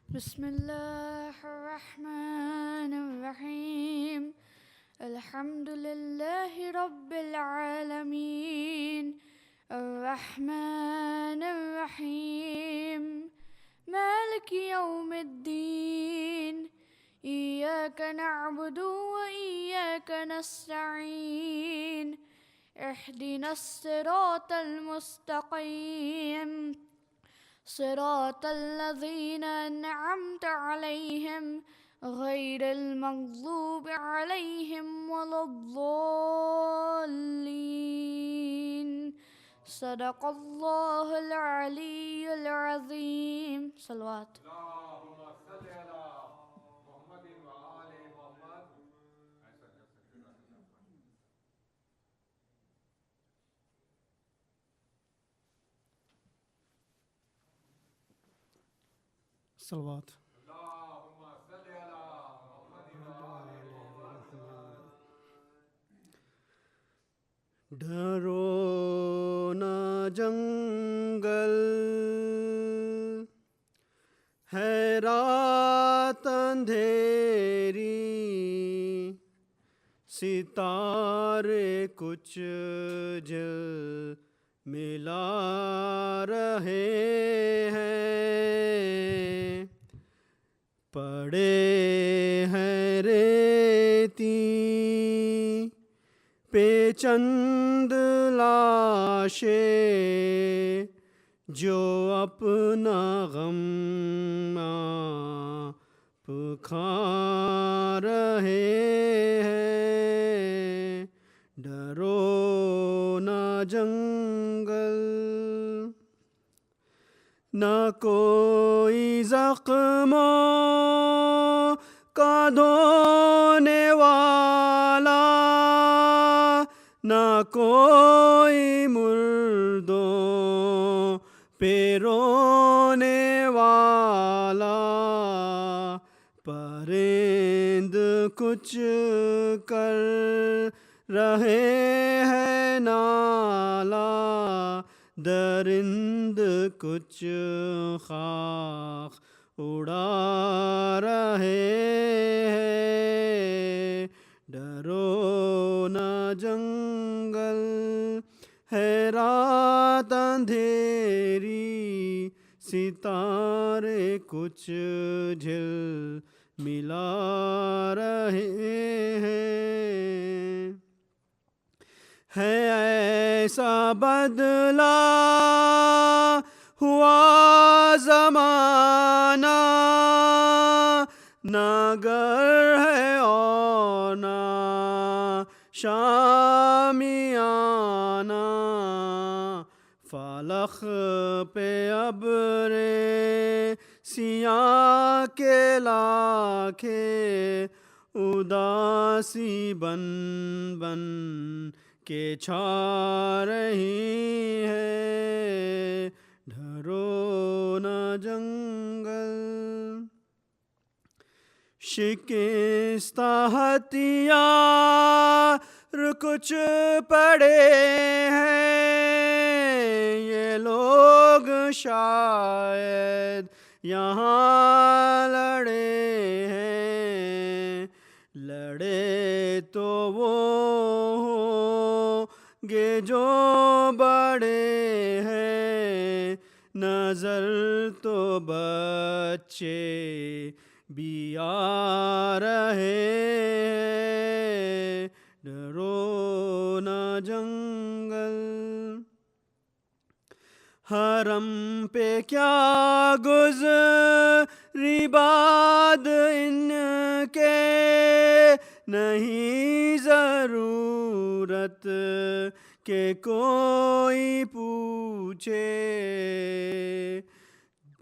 بسم اللہ الرحمن الرحیم الحمد للہ رب العالمین الرحمن الرحیم مالک یوم الدین ایاک نعبد وإیاک نستعین اہدنا الصراط المستقیم صراط الذین انعمت علیہم غیر المغضوب علیہم ولا الضالین صدق اللہ العلی العظیم صلوات صلوات ڈرو نہ جنگل ہے رات اندھیری ستارے کچھ جل ملا رہے ہیں پڑے ہیں ریتی پہ چند لاشیں جو اپنا غم آپ کھا رہے ہیں ڈرو نہ جنگل نہ کوئی زخموں کا دھونے والا نہ کوئی مردوں پہ رونے والا پرند کچھ کر رہے ہیں نالا درند کچھ خاک اڑا رہے ہیں ڈرو نہ جنگل ہے رات اندھیری ستارے کچھ جھل ملا رہے ہیں ہے ایسا بدلا ہوا زمانہ نہ گر ہے اور نہ شامیانہ فلق پہ ابر سیاہ کے لاکھے اداسی بن بن کے چھا رہی ہے ڈرو نہ جنگل شکستہ ہتھیار کچھ پڑے ہیں یہ لوگ شاید یہاں لڑے ہیں لڑے تو وہ ہوں گے جو بڑے ہیں نظر تو بچے بھی آ رہے ہیں ڈرو نہ جنگل حرم پہ کیا گزری باد ان کے نہیں ضرورت کہ کوئی پوچھے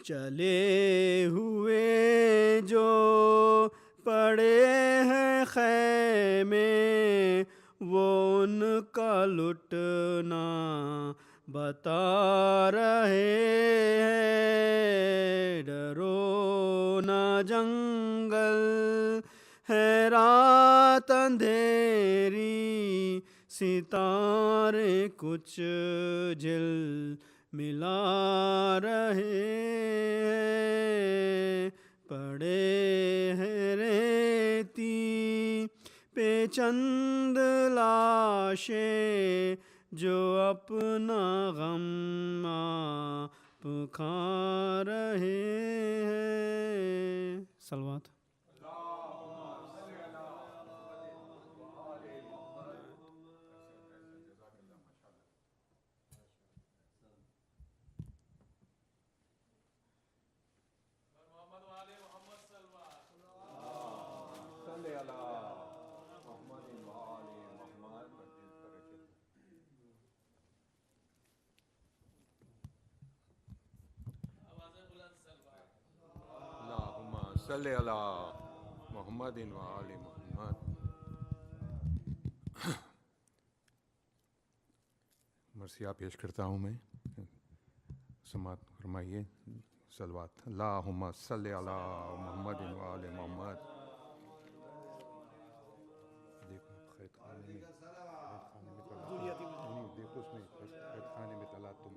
چلے ہوئے جو پڑے ہیں خیمے وہ ان کا لٹنا بتا رہے ہیں ڈرو نہ جنگل ہے رات اندھیری ستارے کچھ جل ملا رہے پڑے ہیں ریتی پہ چند لاشیں جو اپنا غم آپ کھا رہے ہیں. صلوات. صلی اللہ محمد و آل محمد. مرثیہ پیش کرتا ہوں میں، سماعت فرمائیے. صلوات. اللہم صلی علی محمد و آل محمد. دیکھو خیت خانے میں دیکھو اس میں خیت خانے میں تلا تم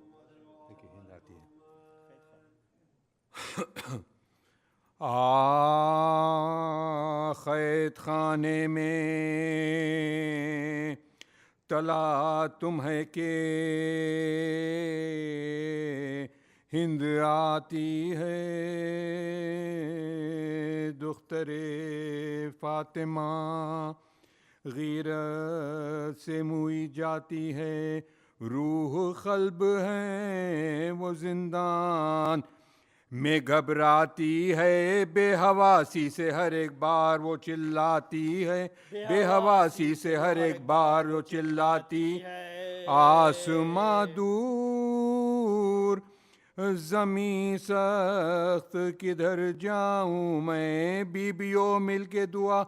دیکھیں ہند آتی ہے. خیت خانے میں تلا تم ہے کہ ہند آتی ہے، دختر فاطمہ غیرت سے موئی جاتی ہے، روح قلب ہے وہ زندان میں گھبراتی ہے، بے حواسی سے ہر ایک بار وہ چلاتی ہے، بے حواسی سے ہر ایک بار وہ چلاتی ہے. آسماں دور زمین سخت کدھر جاؤں میں، بیویوں مل کے دعا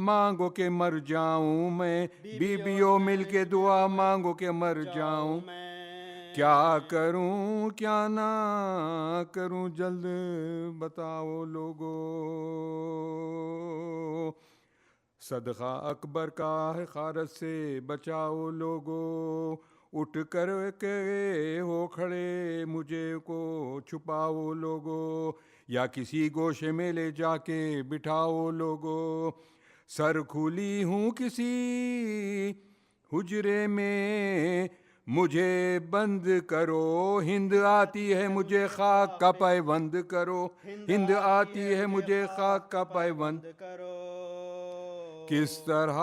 مانگو کہ مر جاؤں میں، بیویوں مل کے دعا مانگو کہ مر جاؤں. کیا کروں کیا نہ کروں جلد بتاؤ لوگو، صدقہ اکبر کا ہے غارت سے بچاؤ لوگو، اٹھ کر کے ہو کھڑے مجھے کو چھپاؤ لوگو، یا کسی گوشے میں لے جا کے بٹھاؤ لوگو. سر کھولی ہوں کسی حجرے میں مجھے بند کرو، ہند آتی ہے مجھے خاک کا پیوند کرو، ہند آتی ہے مجھے خاک کا پیوند کرو. کس طرح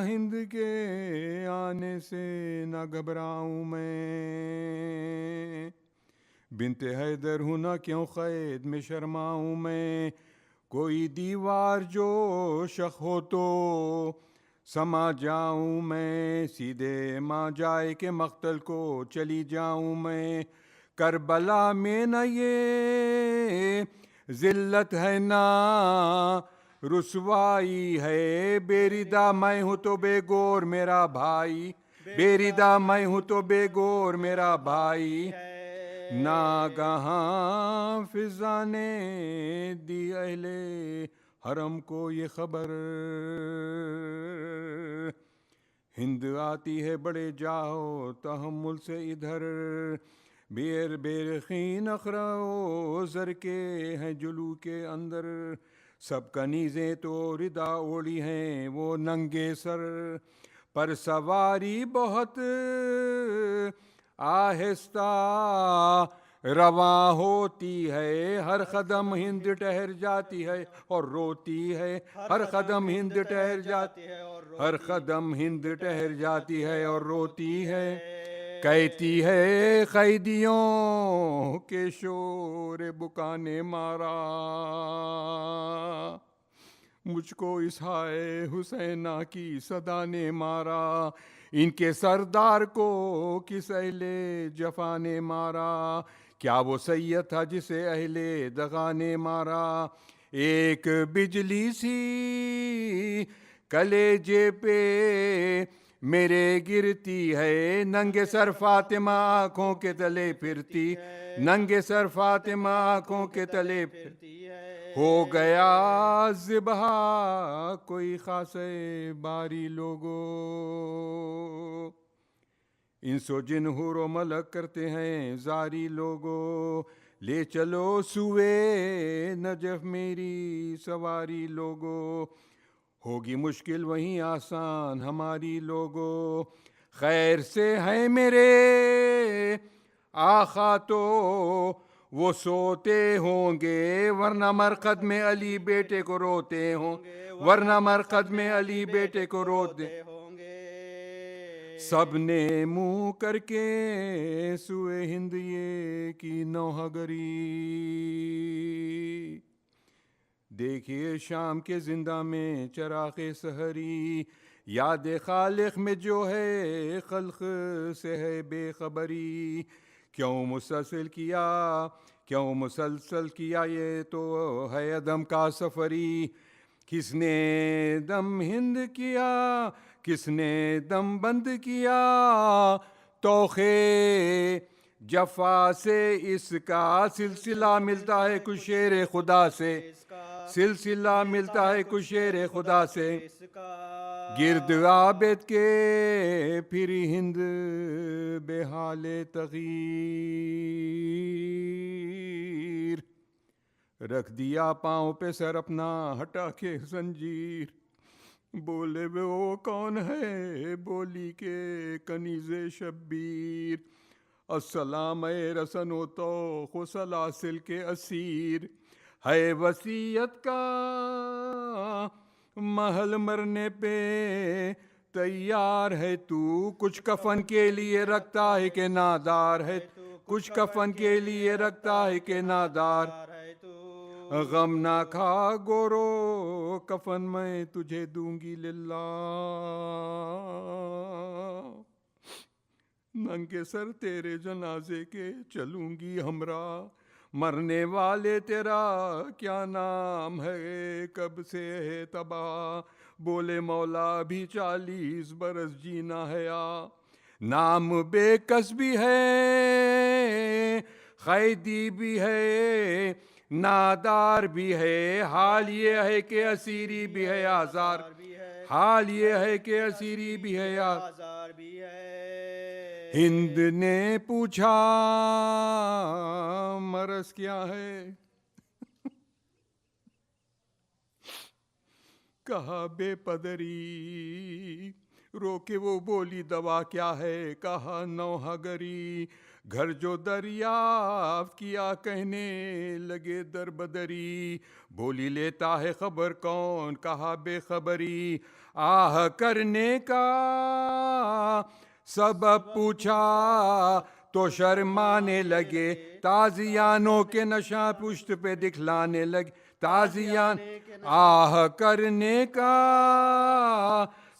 ہند کے آنے سے نہ گھبراؤں میں، بنت حیدر ہوں نہ کیوں قید میں شرماؤں میں، کوئی دیوار جو شق ہو تو سما جاؤں میں، سیدھے ماں جائے کہ مقتل کو چلی جاؤں میں. کربلا میں نہ یہ ذلت ہے نہ رسوائی ہے، بے ردا میں ہوں تو بے گور میرا بھائی، بے ردا میں ہوں تو بے گور میرا بھائی. ناگہاں فضا نے دی اہل حرم کو یہ خبر، ہند آتی ہے بڑے جاؤ تحمل سے ادھر، بے نخرہ و زر کے ہیں جلو کے اندر، سب کنیزیں تو ردا اوڑی ہیں وہ ننگے سر، پر سواری بہت آہستہ رواں ہوتی ہے، ہر قدم ہند ٹہر جاتی ہے اور روتی ہے، ہر قدم ہند ٹہر جاتی ہے، ہر قدم ہند ٹہر جاتی ہے اور روتی ہے. کہتی ہے قیدیوں کے شور بکا نے مارا، مجھ کو اسحائے حسینہ کی صدا نے مارا، ان کے سردار کو کس اہل جفا نے مارا، کیا وہ سید تھا جسے اہل دغا نے مارا. ایک بجلی سی کلیجے پہ میرے گرتی ہے، ننگے سر فاطمہ آنکھوں کے تلے پھرتی، ننگے سر فاطمہ آنکھوں کے تلے پھرتی ہے. ہو گیا ذبح کوئی خاص باری لوگو، انس و جن حور و ملک کرتے ہیں زاری لوگو، لے چلو سوئے نجف میری سواری لوگو، ہوگی مشکل وہیں آسان ہماری لوگو، خیر سے ہے میرے آقا تو وہ سوتے ہوں گے، ورنہ مرقد میں علی بیٹے کو روتے ہوں گے، ورنہ مرقد میں علی بیٹے کو روتے ہوں گے، سب نے منہ کر کے سوئے ہند یہ کی نوحہ گری، دیکھیے شام کے زندہ میں چراغ سحری، یاد خالق میں جو ہے خلق سے ہے بے خبری، کیوں مسلسل کیا یہ تو ہے عدم کا سفری، کس نے دم ہند کیا کس نے دم بند کیا، توخے جفا سے اس کا سلسلہ ملتا ہے کچھ شیر خدا سے، سلسلہ ملتا ہے کچھ شیر خدا سے، گرد عابد کے پھر ہند بے حال تغیر، رکھ دیا پاؤں پہ سر اپنا ہٹا کے زنجیر، بولے وہ کون ہے بولی کے کنیز شبیر، السلام اے رسن و توق و سلاسل کے اسیر، ہے وصیت کا محل مرنے پہ تیار ہے تو، کچھ کفن کے لیے رکھتا ہے کہ نادار ہے، کچھ کفن کے لیے رکھتا ہے کہ نادار، غم نہ کھا گورو کفن میں تجھے دوں گی للہ، ننگے سر تیرے جنازے کے چلوں گی ہمراہ، مرنے والے تیرا کیا نام ہے کب سے ہے تباہ، بولے مولا بھی 40 برس جینا ہے نام بے کس بھی ہے قیدی بھی ہے نادار بھی ہے، حال یہ ہے کہ اسیری بھی ہے آزار، حال یہ ہے کہ اسیری بھی ہے آزار بھی ہے، ہند نے پوچھا مرض کیا ہے، کہا بے پدری، رو کے وہ بولی دوا کیا ہے، کہا نوحہ گری، گھر جو دریافت کیا کہنے لگے در بدری، بولی لیتا ہے خبر کون، کہا بے خبری، آہ کرنے کا سبب پوچھا تو شرمانے لگے، تازیانوں کے نشاں پشت پہ دکھلانے لگے، تازیان آہ کرنے کا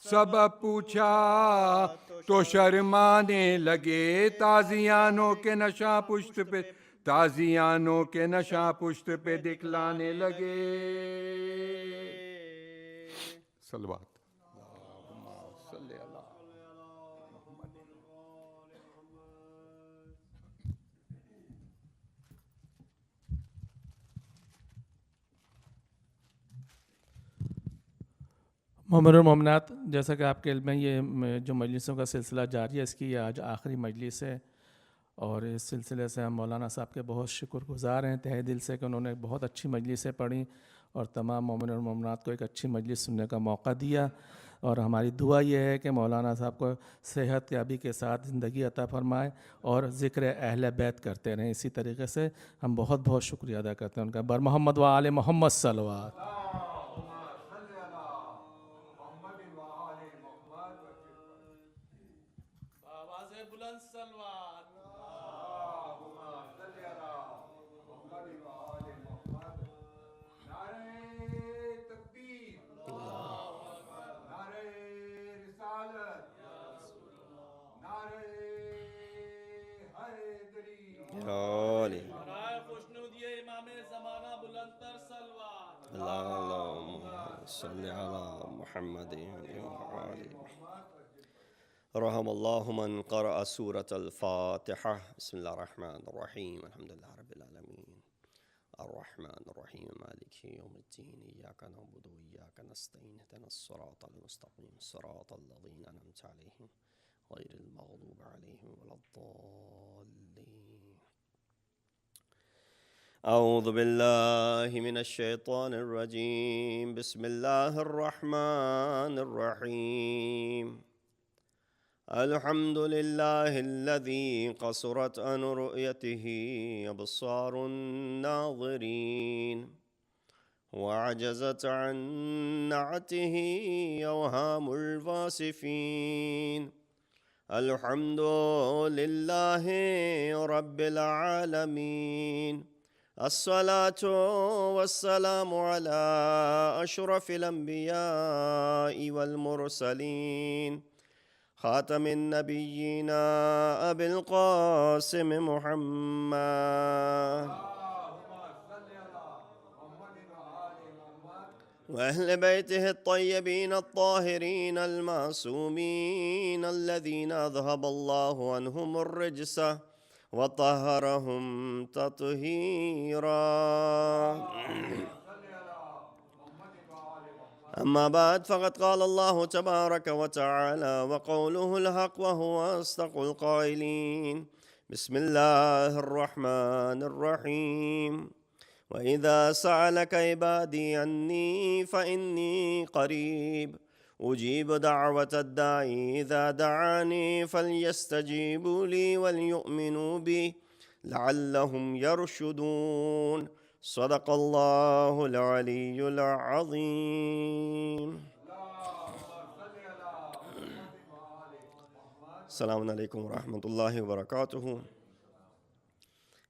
سبب پوچھا تو شرمانے لگے، تازیانوں کے نشاں پشت پہ، تازیانوں کے نشاں پشت پہ دکھلانے لگے، صلوات مومن اور مومنات، جیسا کہ آپ کے علم میں یہ جو مجلسوں کا سلسلہ جاری ہے، اس کی یہ آج آخری مجلس ہے، اور اس سلسلے سے ہم مولانا صاحب کے بہت شکر گزار ہیں تہہ دل سے کہ انہوں نے بہت اچھی مجلسیں پڑھیں اور تمام مومن اور مومنات کو ایک اچھی مجلس سننے کا موقع دیا، اور ہماری دعا یہ ہے کہ مولانا صاحب کو صحت یابی کے ساتھ زندگی عطا فرمائے اور ذکر اہل بیت کرتے رہیں اسی طریقے سے۔ ہم بہت بہت شکریہ ادا کرتے ہیں ان کا، بر محمد و آل محمد صلوات۔ بلند صلوات۔ خوشنودی امام زمانہ بلند تر صلوات۔ اللہم صلی علی محمد رحم اللہ من قرأ سورة الفاتحہ۔ بسم اللہ الرحمن الرحیم، الحمدللہ رب العالمین، الرحمن الرحیم، مالک یوم الدین، ایاک نعبد و ایاک نستعین، اہدنا الصراط المستقیم، صراط الذین انعمت علیہم غیر المغضوب علیہم ولا الضالین۔ أعوذ بالله من الشيطان الرجيم بسم الله الرحمن الرحيم الحمد لله الذي قصرت عن رؤيته أبصار الناظرين وعجزت عن نعته أوهام الفاسفين الحمد لله رب العالمين الصلاة والسلام على أشرف الأنبياء والمرسلين خاتم النبيين أبي القاسم محمد وأهل بيته الطيبين الطاهرين المعصومين الذين أذهب الله عنهم الرجس وطهرهم تطهيرا أما بعد فقد قال الله تبارك وتعالى وقوله الحق وهو أصدق القائلين بسم الله الرحمن الرحيم وإذا سألك عبادي عني فإني قريب أجيب دعوة الداعي إذا دعاني فليستجيبوا لي وليؤمنوا بي لعلهم يرشدون صدق الله العلي العظيم. Assalamu alaikum wa rahmatullahi wa barakatuhu.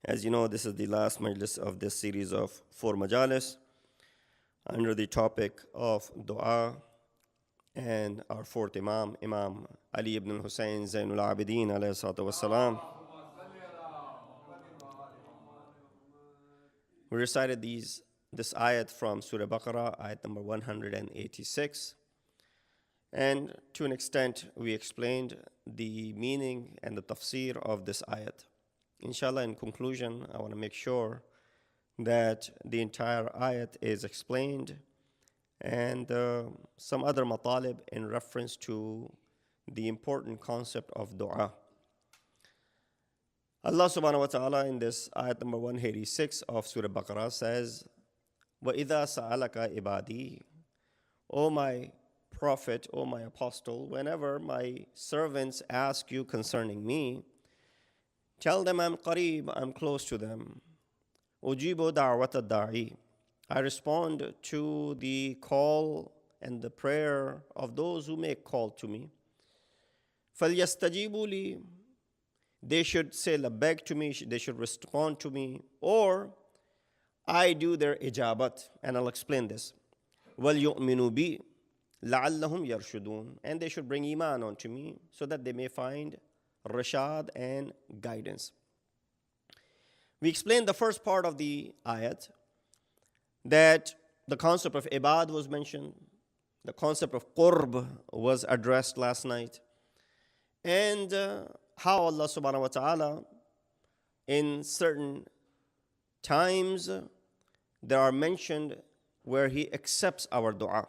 As you know, this is the last majlis of this series of 4 majalis under the topic of dua, and our 4th Imam, Imam Ali ibn Hussein Zainul Abidin alayhi salatu wassalam. We recited this ayat from Surah Baqarah, ayat number 186. And to an extent, we explained the meaning and the tafsir of this ayat. Inshallah, in conclusion, I want to make sure that the entire ayat is explained and some other matalib in reference to the important concept of dua. Allah subhanahu wa ta'ala in this ayat number 186 of Surah Baqarah says, وَإِذَا سَأَلَكَ ibadi, O my prophet, O my apostle, whenever my servants ask you concerning me, tell them I'm qareeb, I'm close to them. Ujibu da'wat ad-da'i, I respond to the call and the prayer of those who make call to me. فَلْيَسْتَجِيبُوا لِي, they should say labbaik to me, they should respond to me, or I do their ijabat, and I'll explain this. وَلْيُؤْمِنُوا بِي لَعَلَّهُمْ يَرْشُدُونَ, and they should bring iman onto me so that they may find rashad and guidance. We explained the first part of the ayat, that the concept of ibad was mentioned, the concept of qurb was addressed last night, and how Allah subhanahu wa ta'ala in certain times there are mentioned where He accepts our dua.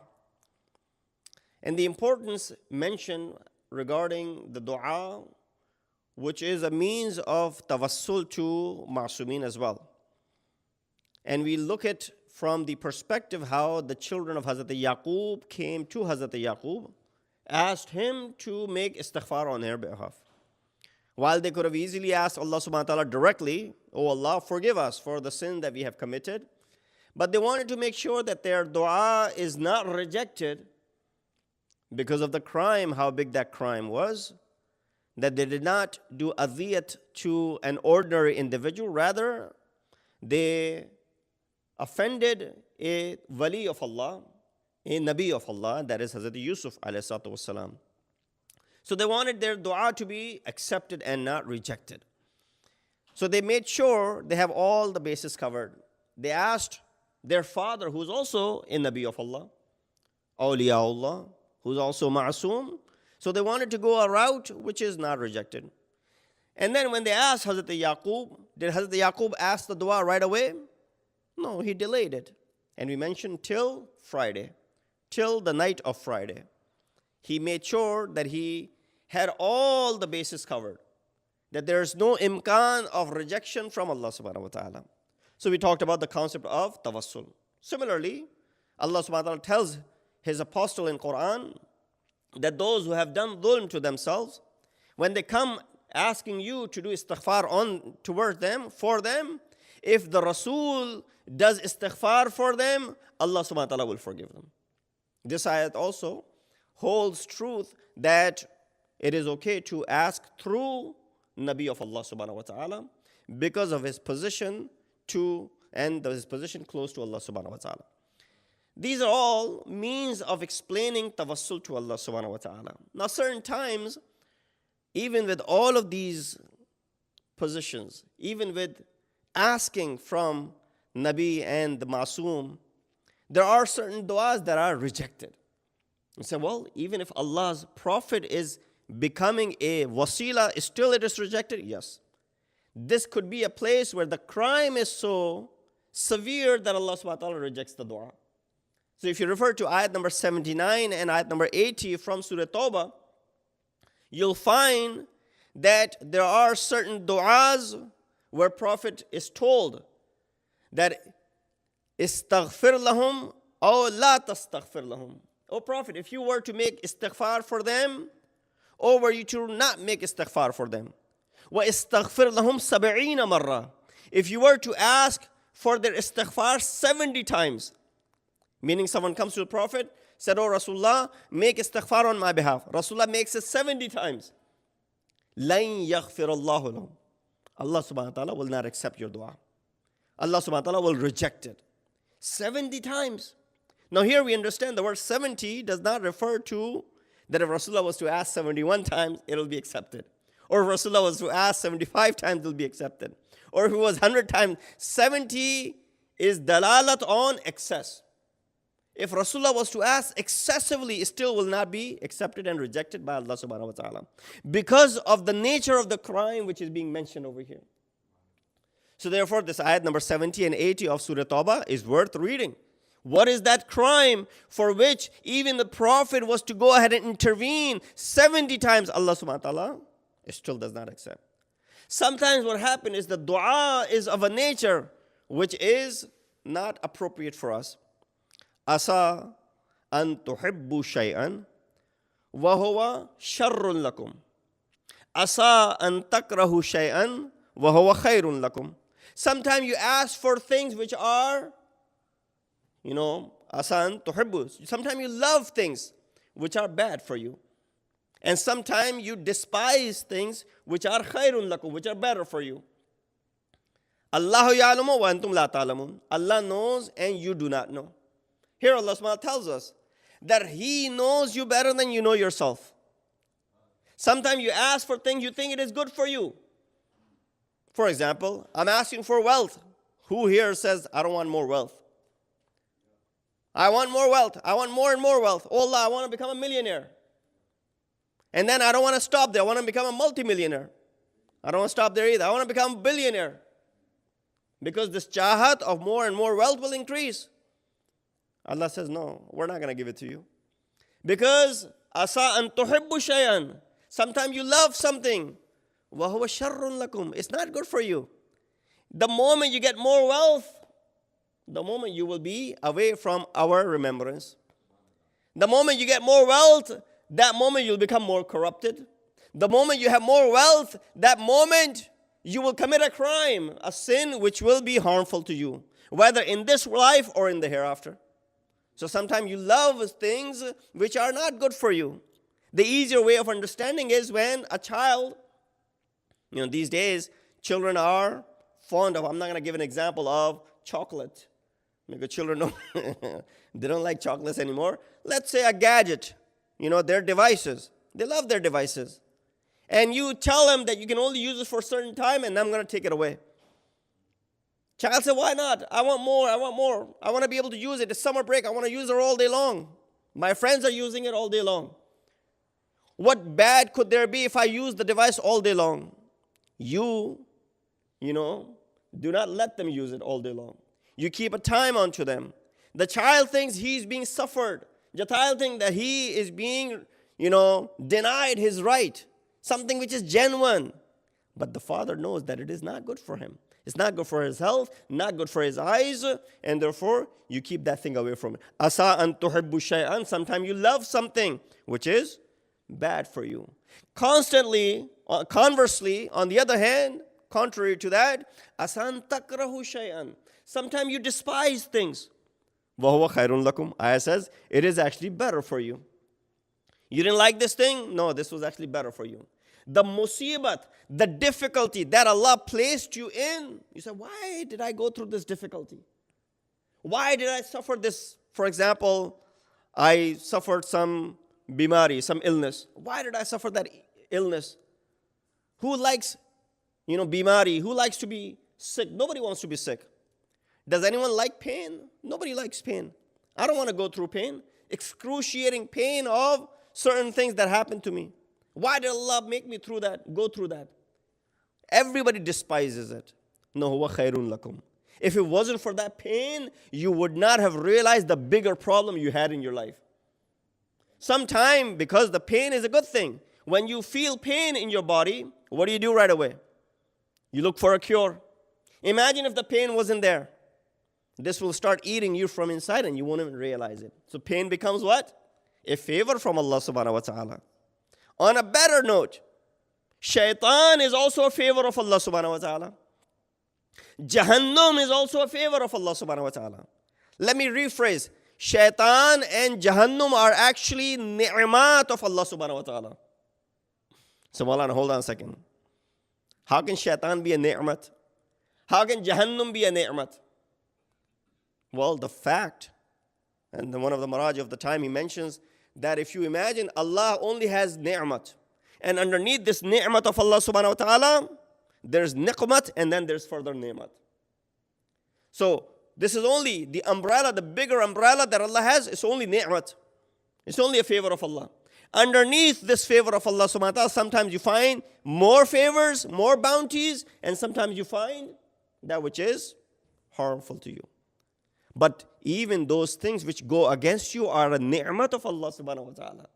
And the importance mentioned regarding the dua, which is a means of tawassul to ma'sumin as well. And we look at from the perspective how the children of Hazrat Yaqub came to Hazrat Yaqub, asked him to make istighfar on their behalf. While they could have easily asked Allah subhanahu wa ta'ala directly, Oh Allah, forgive us for the sin that we have committed. But they wanted to make sure that their dua is not rejected because of the crime, how big that crime was, that they did not do adhiyat to an ordinary individual, rather they offended a wali of Allah, a nabi of Allah, that is Hazrat Yusuf alayhi salatu wasalam. So they wanted their dua to be accepted and not rejected. So they made sure they have all the bases covered. They asked their father, who is also a nabi of Allah, awliyaullah, who is also ma'asum. So they wanted to go a route which is not rejected. And then when they asked Hazrat Yaqub, did Hazrat Yaqub ask the dua right away? No, he delayed it. And we mentioned till Friday, till the night of Friday. He made sure that he had all the bases covered, that there is no imkan of rejection from Allah subhanahu wa ta'ala. So we talked about the concept of tawassul. Similarly, Allah subhanahu wa ta'ala tells His apostle in Quran that those who have done dhulm to themselves, when they come asking you to do istighfar towards them, for them, if the Rasul does istighfar for them, Allah subhanahu wa ta'ala will forgive them. This ayat also holds truth that it is okay to ask through Nabi of Allah subhanahu wa ta'ala because of his position his position close to Allah subhanahu wa ta'ala. These are all means of explaining tawassul to Allah subhanahu wa ta'ala. Now certain times, even with all of these positions, even with asking from Nabi and the Masoom, there are certain du'as that are rejected. You say, well, even if Allah's Prophet is becoming a wasila, still it is rejected? Yes. This could be a place where the crime is so severe that Allah subhanahu wa ta'ala rejects the dua. So if you refer to ayat number 79 and ayat number 80 from Surah Tawbah, you'll find that there are certain du'as where Prophet is told that istaghfir lahum aw la tastaghfir lahum. O Prophet, if you were to make istighfar for them, or were you to not make istighfar for them, wa istaghfir lahum 70 marra. If you were to ask for their istighfar 70 times, meaning someone comes to the Prophet, said, oh Rasulullah, make istighfar on my behalf. Rasulullah makes it 70 times. Lan yaghfir Allahu lahum. Allah subhanahu wa ta'ala will not accept your dua. Allah subhanahu wa ta'ala will reject it. 70 times. Now here we understand the word 70 does not refer to that if Rasulullah was to ask 71 times, it will be accepted. Or if Rasulullah was to ask 75 times, it will be accepted. Or if it was 100 times, 70 is dalalat on excess. If Rasulullah was to ask excessively, it still will not be accepted and rejected by Allah subhanahu wa ta'ala, because of the nature of the crime which is being mentioned over here. So therefore, this ayat number 70 and 80 of Surah Tawbah is worth reading. What is that crime for which even the Prophet was to go ahead and intervene 70 times? Allah subhanahu wa ta'ala still does not accept. Sometimes what happens is the dua is of a nature which is not appropriate for us. Asa an tuhibbu shay'an wa huwa sharrun lakum. Asa an takrahu shay'an wa huwa khairun lakum. Sometimes you ask for things which are, asa an tuhibbu. Sometimes you love things which are bad for you. And sometimes you despise things which are khairun lakum, which are better for you. Allahu ya'lamu wa antum la ta'lamun. Allah knows and you do not know. Here Allah subhanahu wa ta'ala tells us that He knows you better than you know yourself. Sometimes you ask for things you think it is good for you. For example, I'm asking for wealth. Who here says, I don't want more wealth? I want more wealth. I want more and more wealth. Oh Allah, I want to become a millionaire. And then I don't want to stop there. I want to become a multimillionaire. I don't want to stop there either. I want to become a billionaire. Because this chahat of more and more wealth will increase. Allah says, no, we're not going to give it to you. Because asa an tuhibbu shay'an. Sometimes you love something. Wa huwa sharrun lakum. It's not good for you. The moment you get more wealth, the moment you will be away from our remembrance. The moment you get more wealth, that moment you'll become more corrupted. The moment you have more wealth, that moment you will commit a crime, a sin which will be harmful to you, whether in this life or in the hereafter. So sometimes you love things which are not good for you. The easier way of understanding is when a child, these days, children are fond of, I'm not going to give an example of chocolate. Because children they don't like chocolates anymore. Let's say a gadget, their devices. They love their devices. And you tell them that you can only use it for a certain time and I'm going to take it away. Child said, why not? I want more. I want to be able to use it. It's summer break. I want to use it all day long. My friends are using it all day long. What bad could there be if I use the device all day long? You do not let them use it all day long. You keep a time onto them. The child thinks he's being suffered. The child thinks that he is being, denied his right. Something which is genuine. But the father knows that it is not good for him. It's not good for his health, not good for his eyes, and therefore you keep that thing away from it. Asa an tuhibbu shay'an. Sometimes you love something which is bad for you. Conversely, on the other hand, contrary to that, asa an takrahu shay'an. Sometimes you despise things. وَهُوَ خَيْرٌ لَكُمْ. Ayah says, it is actually better for you. You didn't like this thing? No, this was actually better for you. The musibat, the difficulty that Allah placed you in, you say, why did I go through this difficulty? Why did I suffer this? For example, I suffered some bimari, some illness. Why did I suffer that illness? Who likes, bimari? Who likes to be sick? Nobody wants to be sick. Does anyone like pain? Nobody likes pain. I don't want to go through pain. Excruciating pain of certain things that happened to me. Why did Allah make me go through that? Everybody despises it. No, huwa khairun lakum. If it wasn't for that pain, you would not have realized the bigger problem you had in your life. Sometimes, because the pain is a good thing, when you feel pain in your body, what do you do right away? You look for a cure. Imagine if the pain wasn't there. This will start eating you from inside and you won't even realize it. So pain becomes what? A favor from Allah subhanahu wa ta'ala. On a better note, shaitan is also a favor of Allah subhanahu wa ta'ala. Jahannam is also a favor of Allah subhanahu wa ta'ala. Let me rephrase. Shaitan and Jahannam are actually ni'mat of Allah subhanahu wa ta'ala. So Maulana, hold on a second. How can shaitan be a ni'mat? How can Jahannam be a ni'mat? Well, the fact, and one of the Maraj of the time, he mentions that if you imagine Allah only has ni'mat, and underneath this ni'mat of Allah subhanahu wa ta'ala, there's niqmat, and then there's further ni'mat. So this is only the umbrella, the bigger umbrella that Allah has, it's only ni'mat. It's only a favor of Allah. Underneath this favor of Allah subhanahu wa ta'ala, sometimes you find more favors, more bounties, and sometimes you find that which is harmful to you. But even those things which go against you are a ni'mat of Allah subhanahu wa ta'ala.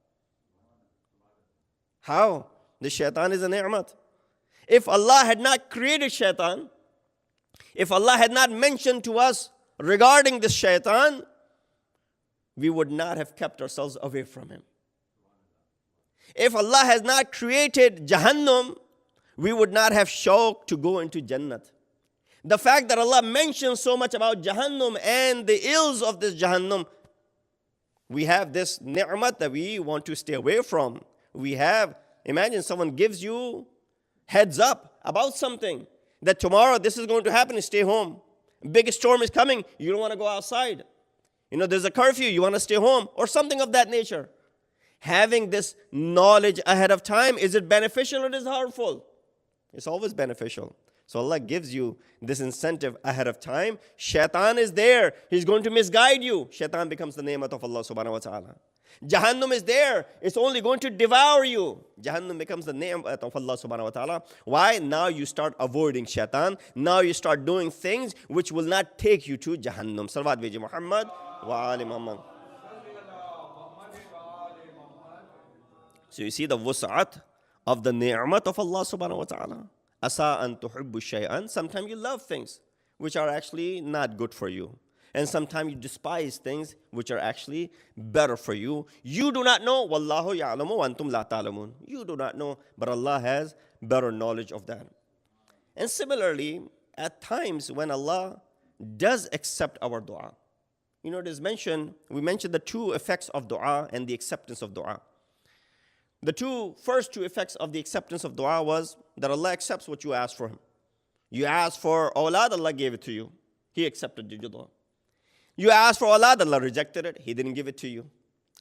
How? The shaitan is a ni'mat. If Allah had not created shaitan, if Allah had not mentioned to us regarding this shaitan, we would not have kept ourselves away from him. If Allah has not created Jahannam, we would not have shauq to go into Jannat. The fact that Allah mentions so much about Jahannam and the ills of this Jahannam, we have this ni'mat that we want to stay away from. Imagine someone gives you heads up about something, that tomorrow this is going to happen, stay home. Big storm is coming, you don't want to go outside. There's a curfew, you want to stay home, or something of that nature. Having this knowledge ahead of time, is it beneficial or is it harmful? It's always beneficial. So Allah gives you this incentive ahead of time. Shaitan is there. He's going to misguide you. Shaitan becomes the ni'mat of Allah subhanahu wa ta'ala. Jahannam is there. It's only going to devour you. Jahannam becomes the ni'mat of Allah subhanahu wa ta'ala. Why? Now you start avoiding shaitan. Now you start doing things which will not take you to Jahannam. Salawat Viji Muhammad wa ali Muhammad. So you see the wus'at of the ni'mat of Allah subhanahu wa ta'ala. Asa an tuhibbu shay'an. Sometimes you love things which are actually not good for you. And sometimes you despise things which are actually better for you. You do not know. Wallahu ya'lamu wa antum la ta'lamun. You do not know, but Allah has better knowledge of that. And similarly, at times when Allah does accept our dua. It is mentioned, we mentioned the two effects of dua and the acceptance of dua. The first two effects of the acceptance of dua was that Allah accepts what you ask for Him. You asked for awlad, Allah gave it to you. He accepted your dua. You asked for awlad, Allah rejected it. He didn't give it to you.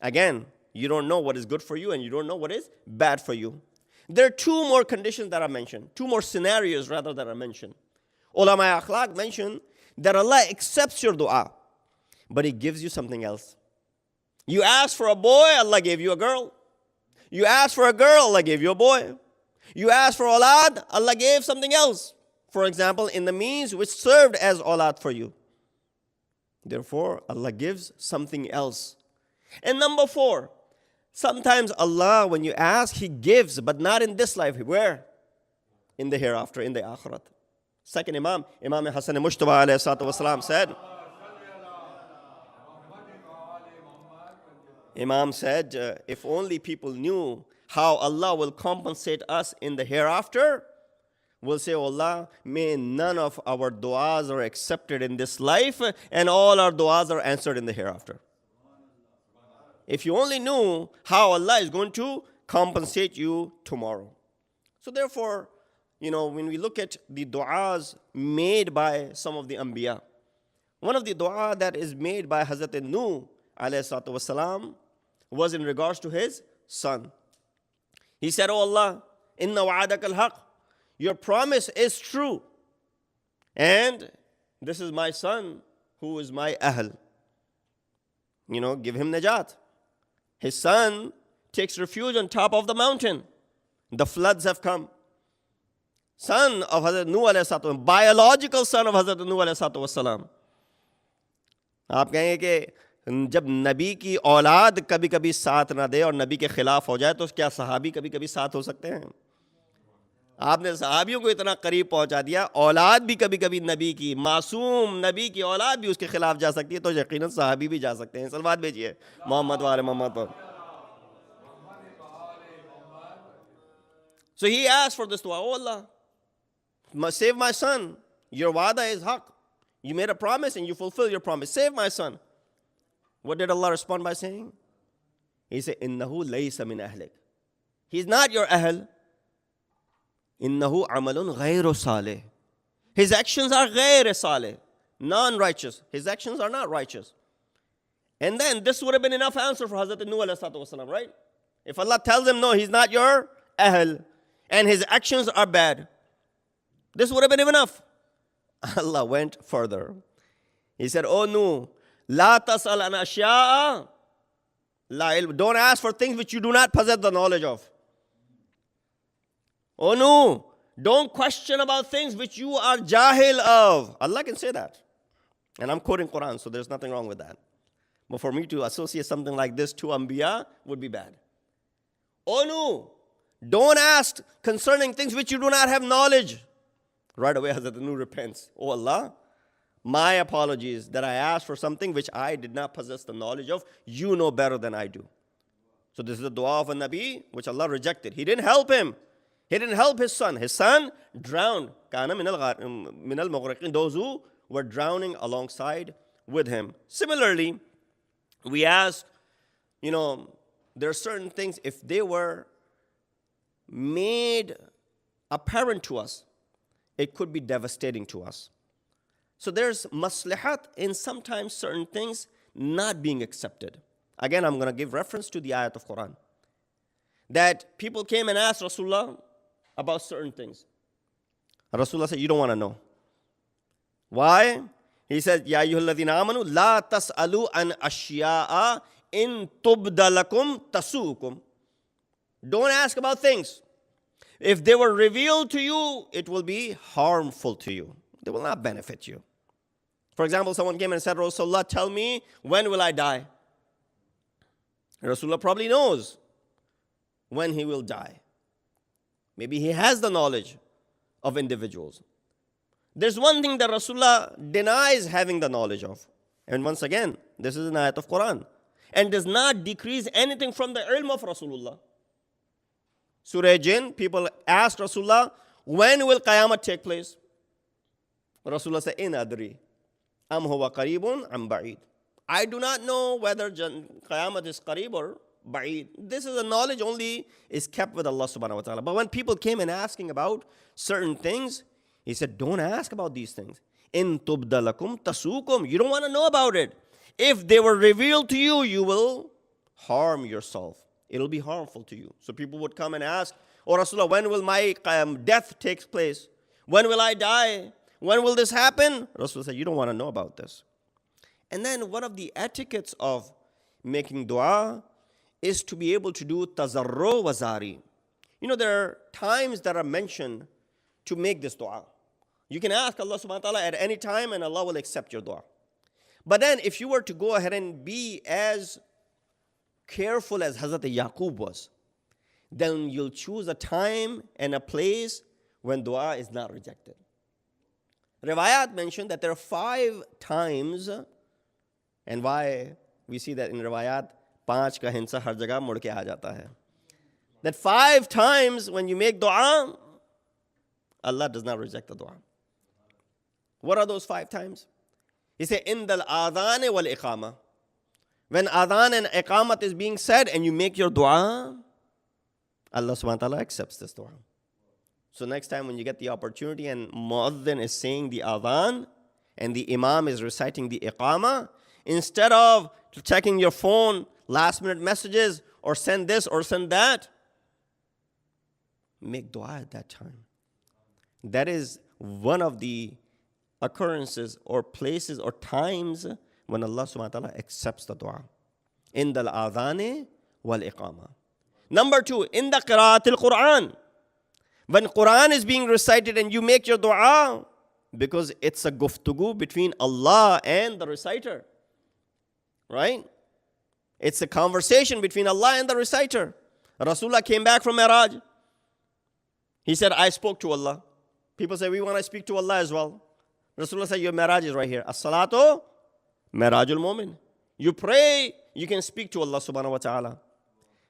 Again, you don't know what is good for you and you don't know what is bad for you. There are two more conditions that are mentioned. Two more scenarios rather that are mentioned. Ulama akhlaq mention that Allah accepts your dua, but He gives you something else. You asked for a boy, Allah gave you a girl. You asked for a girl, Allah gave you a boy. You asked for awlad, Allah gave something else. For example, in the means which served as awlad for you. Therefore, Allah gives something else. And number 4, sometimes Allah, when you ask, He gives, but not in this life. Where? in the hereafter, in the akhirat. Second Imam, Imam Hassan Mushtaba alayhi salatu wasalam said, Imam said, if only people knew how Allah will compensate us in the hereafter, we'll say, oh Allah, may none of our du'as are accepted in this life and all our du'as are answered in the hereafter. If you only knew how Allah is going to compensate you tomorrow. So therefore, when we look at the du'as made by some of the Anbiya, one of the du'a that is made by Hazrat Nuh alayhi salatu wasalam was in regards to his son. He said, oh Allah, inna wa'adak al-haq, your promise is true. And this is my son who is my ahl. Give him najat. His son takes refuge on top of the mountain. The floods have come. Son of Hazrat Nuh alayhi salatu, biological son of Hazrat Nuh alayhi salatu wasalam. आप कहेंगे कि जब नबी की औलाद कभी कभी साथ ना दे और नबी के खिलाफ हो जाए तो क्या सहाबी कभी कभी साथ हो सकते हैं? आपने सहाबियों को इतना करीब पहुंचा दिया, औलाद भी कभी कभी नबी की, मासूम नबी की औलाद भी उसके खिलाफ जा सकती है, तो यकीनन सहाबी भी जा सकते हैं. सलवात भेजिए मोहम्मद वाले मोहम्मद पर. So he asked for this dua, oh Allah, save my son. Your wa'da is haq. You made a promise and you fulfill your promise. Save my son. What did Allah respond by saying? He said, Innahu laysa min ahlik. He's not your ahl. Innahu amalun ghayru salih. His actions are ghayr salih, non-righteous. His actions are not righteous. And then this would have been enough answer for Hazrat Nuh alayhi salatu wasalam, right? If Allah tells him, no, he's not your ahl, and his actions are bad, this would have been enough. Allah went further. He said, oh Nuh, La tas'al an ashya'a la ilm. Don't ask for things which you do not possess the knowledge of. Oh no, don't question about things which you are jahil of. Allah can say that. And I'm quoting Quran, so there's nothing wrong with that. But for me to associate something like this to Anbiya would be bad. Oh no, don't ask concerning things which you do not have knowledge. Right away, Hazrat Nuh repents. Oh Allah, my apologies that I asked for something which I did not possess the knowledge of. You know better than I do. So this is the dua of a Nabi which Allah rejected. He didn't help him. He didn't help his son. His son drowned. Kana min al-mughriqin. Those who were drowning alongside with him. Similarly, we ask, there are certain things, if they were made apparent to us, it could be devastating to us. So there's maslahat in sometimes certain things not being accepted. Again, I'm going to give reference to the ayat of Quran. That people came and asked Rasulullah about certain things. Rasulullah said, you don't want to know. Why? He said, Ya ayyuhalladhina amanu, la tas'alu an ashya'a in tubdalakum tasukum. Don't ask about things. If they were revealed to you, it will be harmful to you. They will not benefit you. For example, someone came and said, Rasulullah, tell me, when will I die? Rasulullah probably knows when he will die. Maybe he has the knowledge of individuals. There's one thing that Rasulullah denies having the knowledge of. And once again, this is an ayat of Quran. And does not decrease anything from the ilm of Rasulullah. Surah Jinn, people asked Rasulullah, when will Qiyamah take place? Rasulullah said, In adri. Am huwa qareebun am ba'id. I do not know whether Qiyamah is qareeb or ba'id. This is a knowledge only is kept with Allah subhanahu wa ta'ala. But when people came and asking about certain things, he said, don't ask about these things. In tubdalakum tasukum. You don't want to know about it. If they were revealed to you, you will harm yourself. It'll be harmful to you. So people would come and ask, Oh Rasulullah, when will my death take place? When will I die? When will this happen? Rasulullah said, you don't want to know about this. And then one of the etiquettes of making dua is to be able to do tazarru wazari. There are times that are mentioned to make this dua. You can ask Allah subhanahu wa ta'ala at any time and Allah will accept your dua. But then if you were to go ahead and be as careful as Hazrat Yaqub was, then you'll choose a time and a place when dua is not rejected. Riwayat mentioned that there are 5 times, and why we see that in riwayat, 5 ka hinsa har jagah mud ke aa jata hai. That 5 times when you make dua, Allah does not reject the dua. What are those 5 times? He said, Indal adhan wal iqama. When adhan and iqamat is being said and you make your dua, Allah subhanahu wa ta'ala accepts this dua. So next time when you get the opportunity and muaddin is saying the adhan and the imam is reciting the iqama, instead of checking your phone, last minute messages, or send this or send that, make dua at that time. That is one of the occurrences or places or times when Allah subhanahu wa ta'ala accepts the dua. In the adhane wal iqama. Number 2, in the qira'atil Quran. When Quran is being recited and you make your dua, because it's a guftugu between Allah and the reciter. Right? It's a conversation between Allah and the reciter. Rasulullah came back from Mi'raj. He said, I spoke to Allah. People say, we want to speak to Allah as well. Rasulullah said, your Mi'raj is right here. As-salatu Mi'rajul Mu'min. You pray, you can speak to Allah subhanahu wa ta'ala.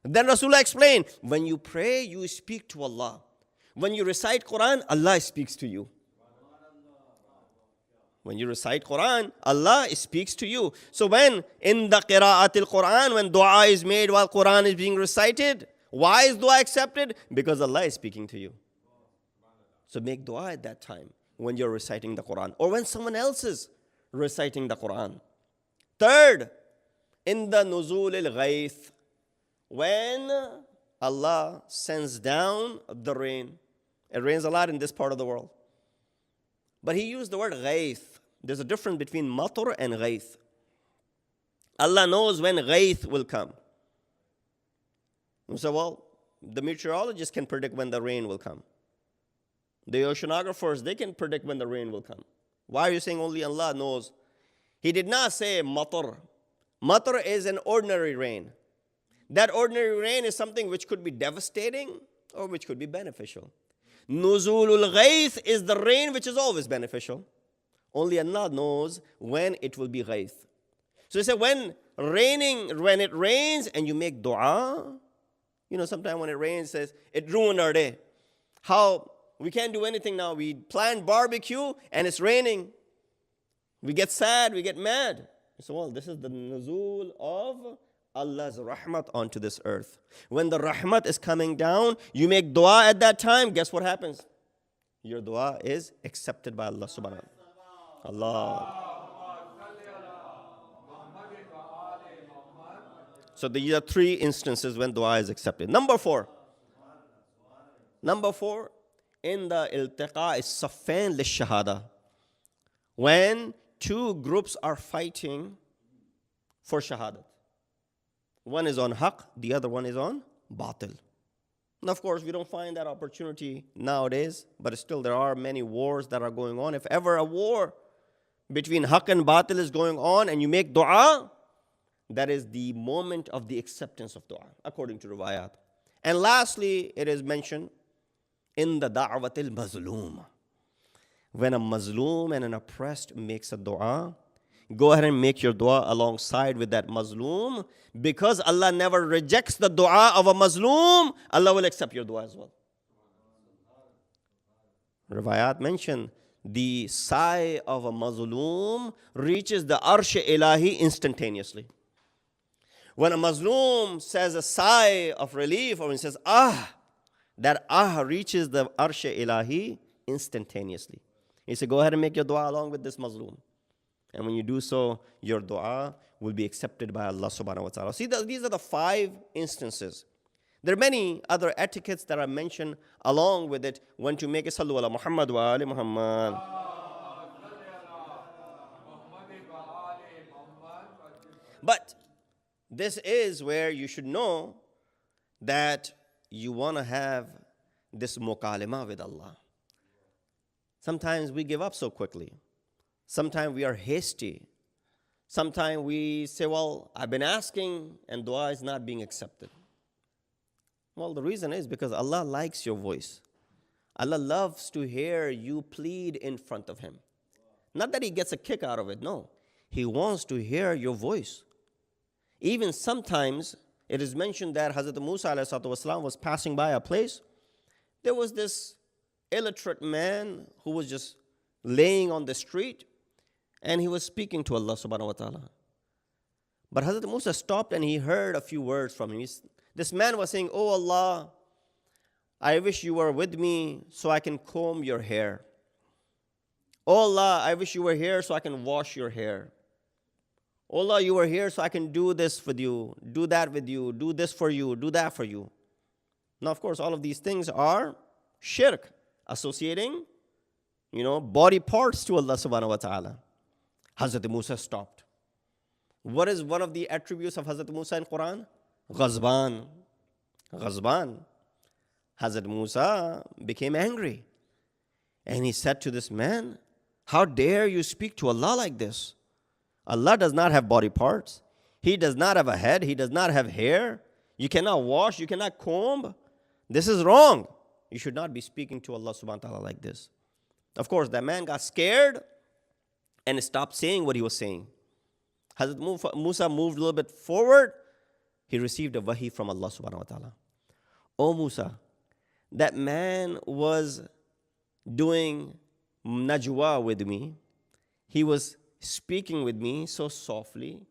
Then Rasulullah explained, when you pray, you speak to Allah. When you recite Quran, Allah speaks to you. When you recite Quran, Allah speaks to you. So when in the qira'atil Quran, when dua is made while Quran is being recited, why is dua accepted? Because Allah is speaking to you. So make dua at that time when you're reciting the Quran or when someone else is reciting the Quran. Third, in the nuzul al-ghayth, when Allah sends down the rain. It rains a lot in this part of the world. But he used the word ghayth. There's a difference between matar and ghayth. Allah knows when ghayth will come. You say, well, the meteorologist can predict when the rain will come. The oceanographers, they can predict when the rain will come. Why are you saying only Allah knows? He did not say matar. Matar is an ordinary rain. That ordinary rain is something which could be devastating or which could be beneficial. Nuzulul ghayth is the rain which is always beneficial. Only Allah knows when it will be ghayth. So he said when it rains and you make dua, sometimes when it rains, it says, it ruined our day. How? We can't do anything now. We planned barbecue and it's raining. We get sad, we get mad. So, well, this is the nuzul of Allah's rahmat onto this earth. When the rahmat is coming down, you make dua at that time, guess what happens? Your dua is accepted by Allah subhanahu wa ta'ala. Allah. So these are 3 instances when dua is accepted. Number 4, in the iltiqa is safain lish-shahada. When 2 groups are fighting for shahadat. One is on haqq, the other one is on batil. And of course, we don't find that opportunity nowadays, but still there are many wars that are going on. If ever a war between haqq and batil is going on and you make dua, that is the moment of the acceptance of dua, according to riwayat. And lastly, it is mentioned in the da'watil mazloom. When a mazloom and an oppressed makes a dua, go ahead and make your dua alongside with that mazloom. Because Allah never rejects the dua of a mazloom, Allah will accept your dua as well. Riwayat mention the sigh of a mazloom reaches the arsh ilahi instantaneously. When a mazloom says a sigh of relief, or when he says that reaches the arsh ilahi instantaneously. He said, go ahead and make your dua along with this mazloom. And when you do so, your dua will be accepted by Allah subhanahu wa ta'ala. See, these are the 5 instances. There are many other etiquettes that are mentioned along with it when to make a sallu ala Muhammad wa ali Muhammad. But this is where you should know that you want to have this mukalima with Allah. Sometimes we give up so quickly. Sometimes we are hasty. Sometimes we say, well, I've been asking and dua is not being accepted. Well, the reason is because Allah likes your voice. Allah loves to hear you plead in front of Him. Not that He gets a kick out of it, no. He wants to hear your voice. Even sometimes, it is mentioned that Hazrat Musa ﷺ was passing by a place. There was this illiterate man who was just laying on the street, and he was speaking to Allah subhanahu wa ta'ala. But Hazrat Musa stopped and he heard a few words from him. This man was saying, "Oh Allah, I wish you were with me so I can comb your hair. Oh Allah, I wish you were here so I can wash your hair. Oh Allah, you were here so I can do this with you, do that with you, do this for you, do that for you." Now, of course, all of these things are shirk, associating, body parts to Allah subhanahu wa ta'ala. Hazrat Musa stopped. What is one of the attributes of Hazrat Musa in Quran? Ghazban. Ghazban. Hazrat Musa became angry. And he said to this man, "How dare you speak to Allah like this? Allah does not have body parts. He does not have a head. He does not have hair. You cannot wash. You cannot comb. This is wrong. You should not be speaking to Allah subhanahu wa ta'ala like this." Of course, that man got scared and stopped saying what he was saying. Hazrat Musa moved a little bit forward. He received a wahi from Allah subhanahu wa ta'ala. "Oh Musa, that man was doing najwa with me. He was speaking with me so softly.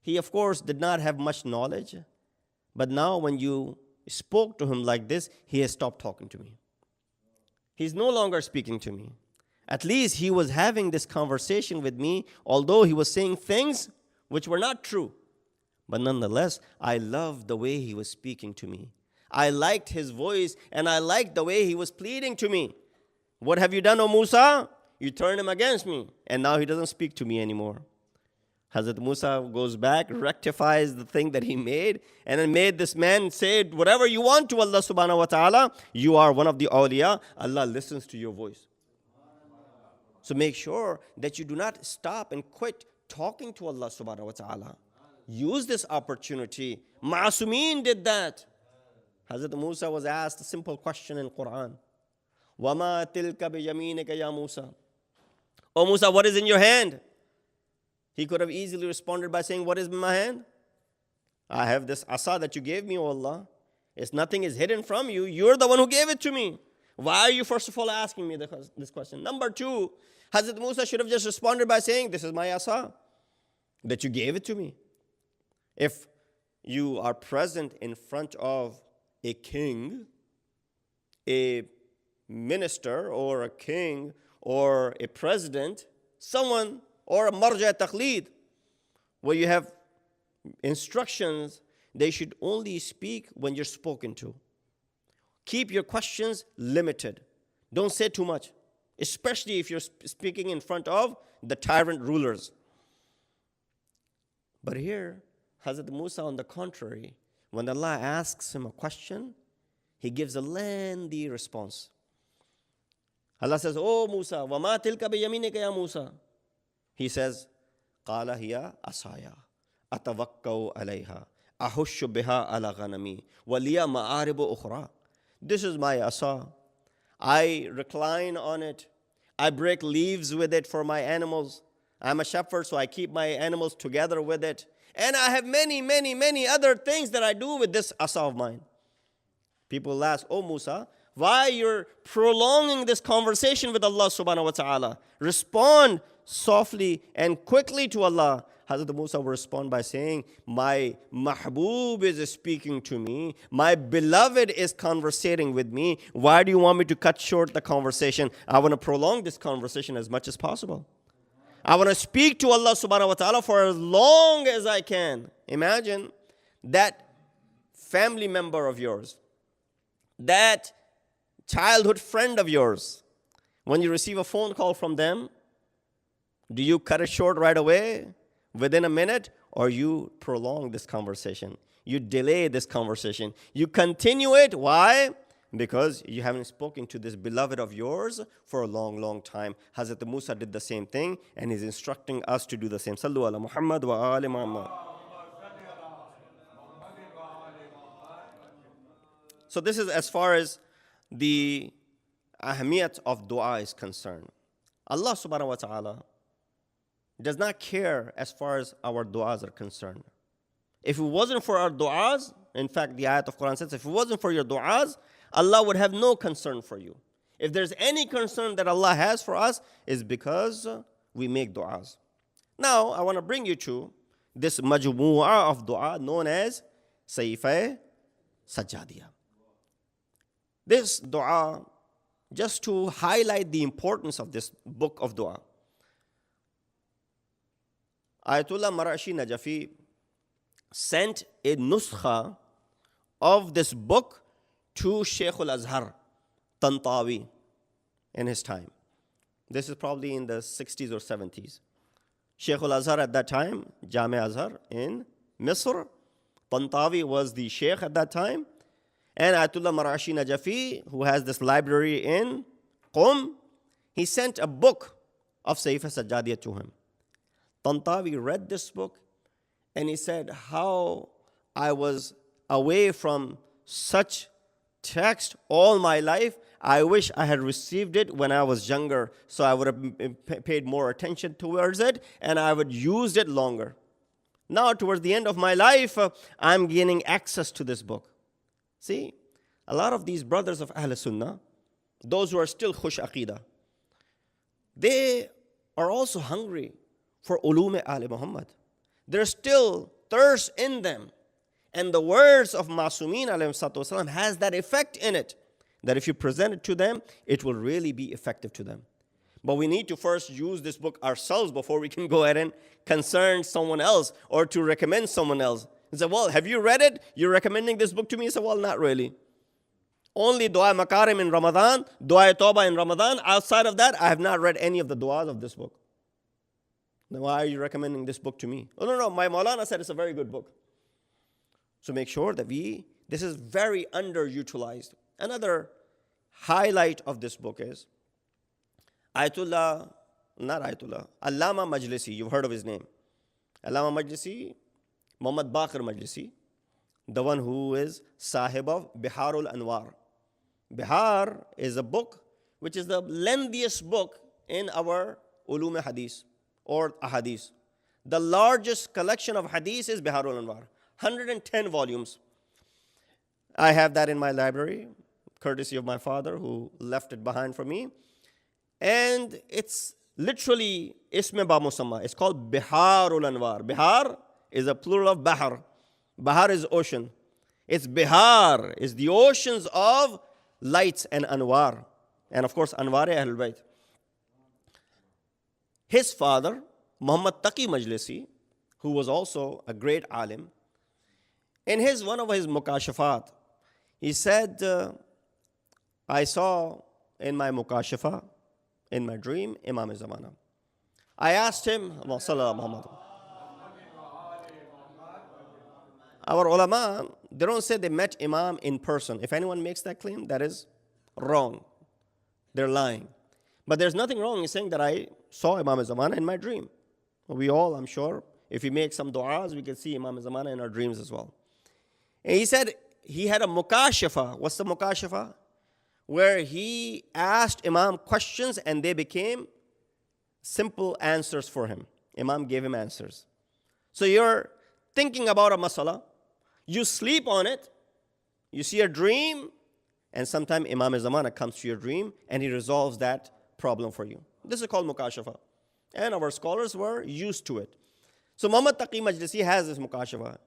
He, of course, did not have much knowledge. But now when you spoke to him like this, he has stopped talking to me. He's no longer speaking to me. At least he was having this conversation with me, although he was saying things which were not true. But nonetheless, I loved the way he was speaking to me. I liked his voice, and I liked the way he was pleading to me. What have you done, O Musa? You turned him against me, and now he doesn't speak to me anymore." Hazrat Musa goes back, rectifies the thing that he made, and then made this man say, "Whatever you want to Allah subhanahu wa ta'ala, you are one of the awliya. Allah listens to your voice." So make sure that you do not stop and quit talking to Allah subhanahu wa ta'ala. Use this opportunity. Ma'asumeen did that. Hazrat Musa was asked a simple question in Quran. "Wama tilka bi yaminika ya Musa?" "Oh Musa, what is in your hand?" He could have easily responded by saying, "What is in my hand? I have this asa that you gave me, O Allah. Nothing is hidden from you. You're the one who gave it to me. Why are you first of all asking me this question?" Number two, Hazrat Musa should have just responded by saying, "This is my asa, that you gave it to me." If you are present in front of a king, a minister, or a king, or a president, someone, or a marja taqleed, where you have instructions, they should only speak when you're spoken to. Keep your questions limited. Don't say too much, especially if you're speaking in front of the tyrant rulers. But here, Hazrat Musa, on the contrary, when Allah asks him a question, he gives a lengthy response. Allah says, "Oh Musa, wama tilka bi yaminika ya Musa?" He says, "Qala hiya asaya, atawakkau alayha, ahushu biha ala ghanami, waliya ma'aribu ukhra." This is my asa. I recline on it. I break leaves with it for my animals. I'm a shepherd, so I keep my animals together with it. And I have many, many, many other things that I do with this asa of mine. People ask, "Oh Musa, why you're prolonging this conversation with Allah subhanahu wa ta'ala? Respond softly and quickly to Allah." Hazrat Musa will respond by saying, "My mahbub is speaking to me. My beloved is conversating with me. Why do you want me to cut short the conversation? I want to prolong this conversation as much as possible. I want to speak to Allah subhanahu wa ta'ala for as long as I can." Imagine that family member of yours, that childhood friend of yours, when you receive a phone call from them, do you cut it short right away, within a minute, or you prolong this conversation? You delay this conversation. You continue it. Why? Because you haven't spoken to this beloved of yours for a long, long time. Hazrat Musa did the same thing, and he's instructing us to do the same. Sallu ala Muhammad wa ali Muhammad. So this is as far as the ahmiyat of dua is concerned, Allah subhanahu wa ta'ala does not care as far as our du'as are concerned. If it wasn't for our du'as, in fact, the ayat of Quran says, if it wasn't for your du'as, Allah would have no concern for you. If there's any concern that Allah has for us, is because we make du'as. Now, I want to bring you to this majmu'ah of dua known as Sayfa Sajjadiyah. This dua, just to highlight the importance of this book of dua, Ayatollah Marashi Najafi sent a nuskha of this book to Shaykh al-Azhar Tantawi in his time. This is probably in the 60s or 70s. Shaykh al-Azhar at that time, Jami Azhar in Misr. Tantawi was the Shaykh at that time. And Ayatollah Marashi Najafi, who has this library in Qum, he sent a book of Sayfa Sajjadiyah to him. Tantawi read this book and he said, how I was away from such text all my life. I wish I had received it when I was younger, so I would have paid more attention towards it and I would use it longer. Now, towards the end of my life, I'm gaining access to this book. See, a lot of these brothers of Ahl Sunnah, those who are still Khush Aqidah, they are also hungry for ulum Ali Muhammad. There's still thirst in them. And the words of Masumeen ﷺ has that effect in it, that if you present it to them, it will really be effective to them. But we need to first use this book ourselves before we can go ahead and concern someone else or to recommend someone else. He said, well, have you read it? You're recommending this book to me? He said, well, not really. Only Dua Makarim in Ramadan, Dua Tawbah in Ramadan. Outside of that, I have not read any of the du'as of this book. Then why are you recommending this book to me? Oh, no, my Maulana said it's a very good book. So make sure that this is very underutilized. Another highlight of this book is Allama Majlisi. You've heard of his name. Allama Majlisi, Muhammad Baqir Majlisi, the one who is Sahib of Biharul Anwar. Bihar is a book which is the lengthiest book in our Ulum Hadith or Ahadith. The largest collection of Hadith is Biharul Anwar. 110 volumes. I have that in my library, courtesy of my father who left it behind for me. And it's literally Isme Ba Musamma. It's called Biharul Anwar. Bihar is a plural of Bahar. Bahar is ocean. It's Bihar, is the oceans of lights and Anwar. And of course, Anwar Ahlul Bayt. His father, Muhammad Taqi Majlisi, who was also a great alim, in one of his mukashafat, he said, I saw in my mukashafa, in my dream, Imam Zamana. I asked him, our ulama, they don't say they met Imam in person. If anyone makes that claim, that is wrong. They're lying. But there's nothing wrong in saying that I saw Imam Zamana in my dream. We all, I'm sure, if we make some du'as, we can see Imam Zamana in our dreams as well. And he said he had a mukashafa. What's the mukashafa? Where he asked Imam questions and they became simple answers for him. Imam gave him answers. So you're thinking about a masala, you sleep on it, you see a dream, and sometime Imam Zamana comes to your dream and he resolves that problem for you. This is called mukashafa. And our scholars were used to it. So Muhammad Taqi Majlisi has this mukashafa.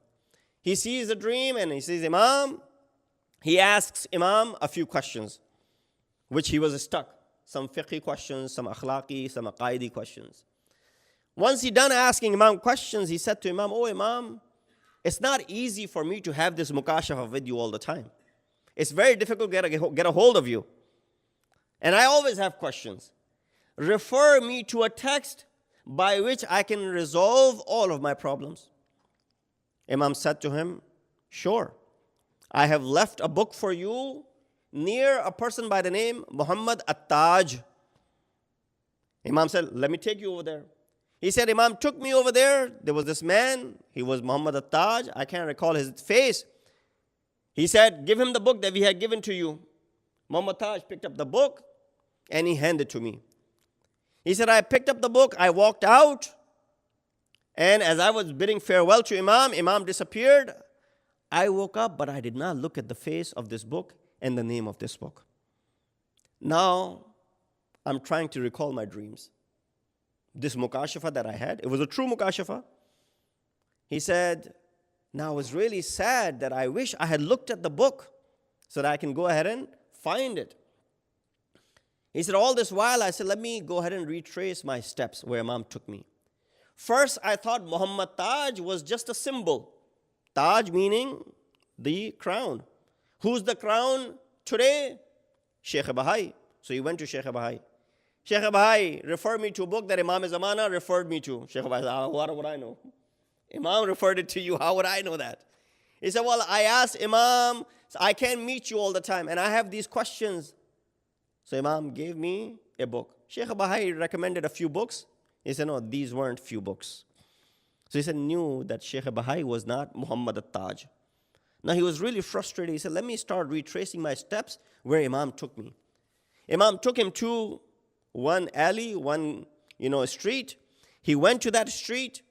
He sees a dream and he sees Imam. He asks Imam a few questions, which he was stuck. Some fiqhi questions, some akhlaqi, some aqaidi questions. Once he done asking Imam questions, he said to Imam, oh Imam, it's not easy for me to have this mukashafa with you all the time. It's very difficult to get a hold of you. And I always have questions. Refer me to a text by which I can resolve all of my problems. Imam said to him, sure. I have left a book for you near a person by the name Muhammad At-Taj. Imam said, let me take you over there. He said, Imam took me over there. There was this man. He was Muhammad At-Taj. I can't recall his face. He said, give him the book that we had given to you. Muhammad Taj picked up the book. and he handed to me. He said, I picked up the book, I walked out, and as I was bidding farewell to Imam disappeared. I woke up, but I did not look at the face of this book and the name of this book. Now, I'm trying to recall my dreams. This mukashafa that I had, it was a true mukashafa. He said, now I was really sad that I wish I had looked at the book so that I can go ahead and find it. He said, all this while, I said, let me go ahead and retrace my steps where Imam took me. First, I thought Muhammad Taj was just a symbol. Taj meaning the crown. Who's the crown today? Sheikh Bahai. So he went to Sheikh Bahai. Sheikh Bahai referred me to a book that Imam Zamana referred me to. Sheikh Bahai said, what would I know? Imam referred it to you. How would I know that? He said, well, I asked Imam, I can't meet you all the time, and I have these questions. So Imam gave me a book. Sheikh Bahai recommended a few books. He said, no, these weren't few books. So he said, knew that Sheikh Bahai was not Muhammad al-Taj. Now he was really frustrated. He said, let me start retracing my steps where Imam took me. Imam took him to one alley, one street. He went to that street.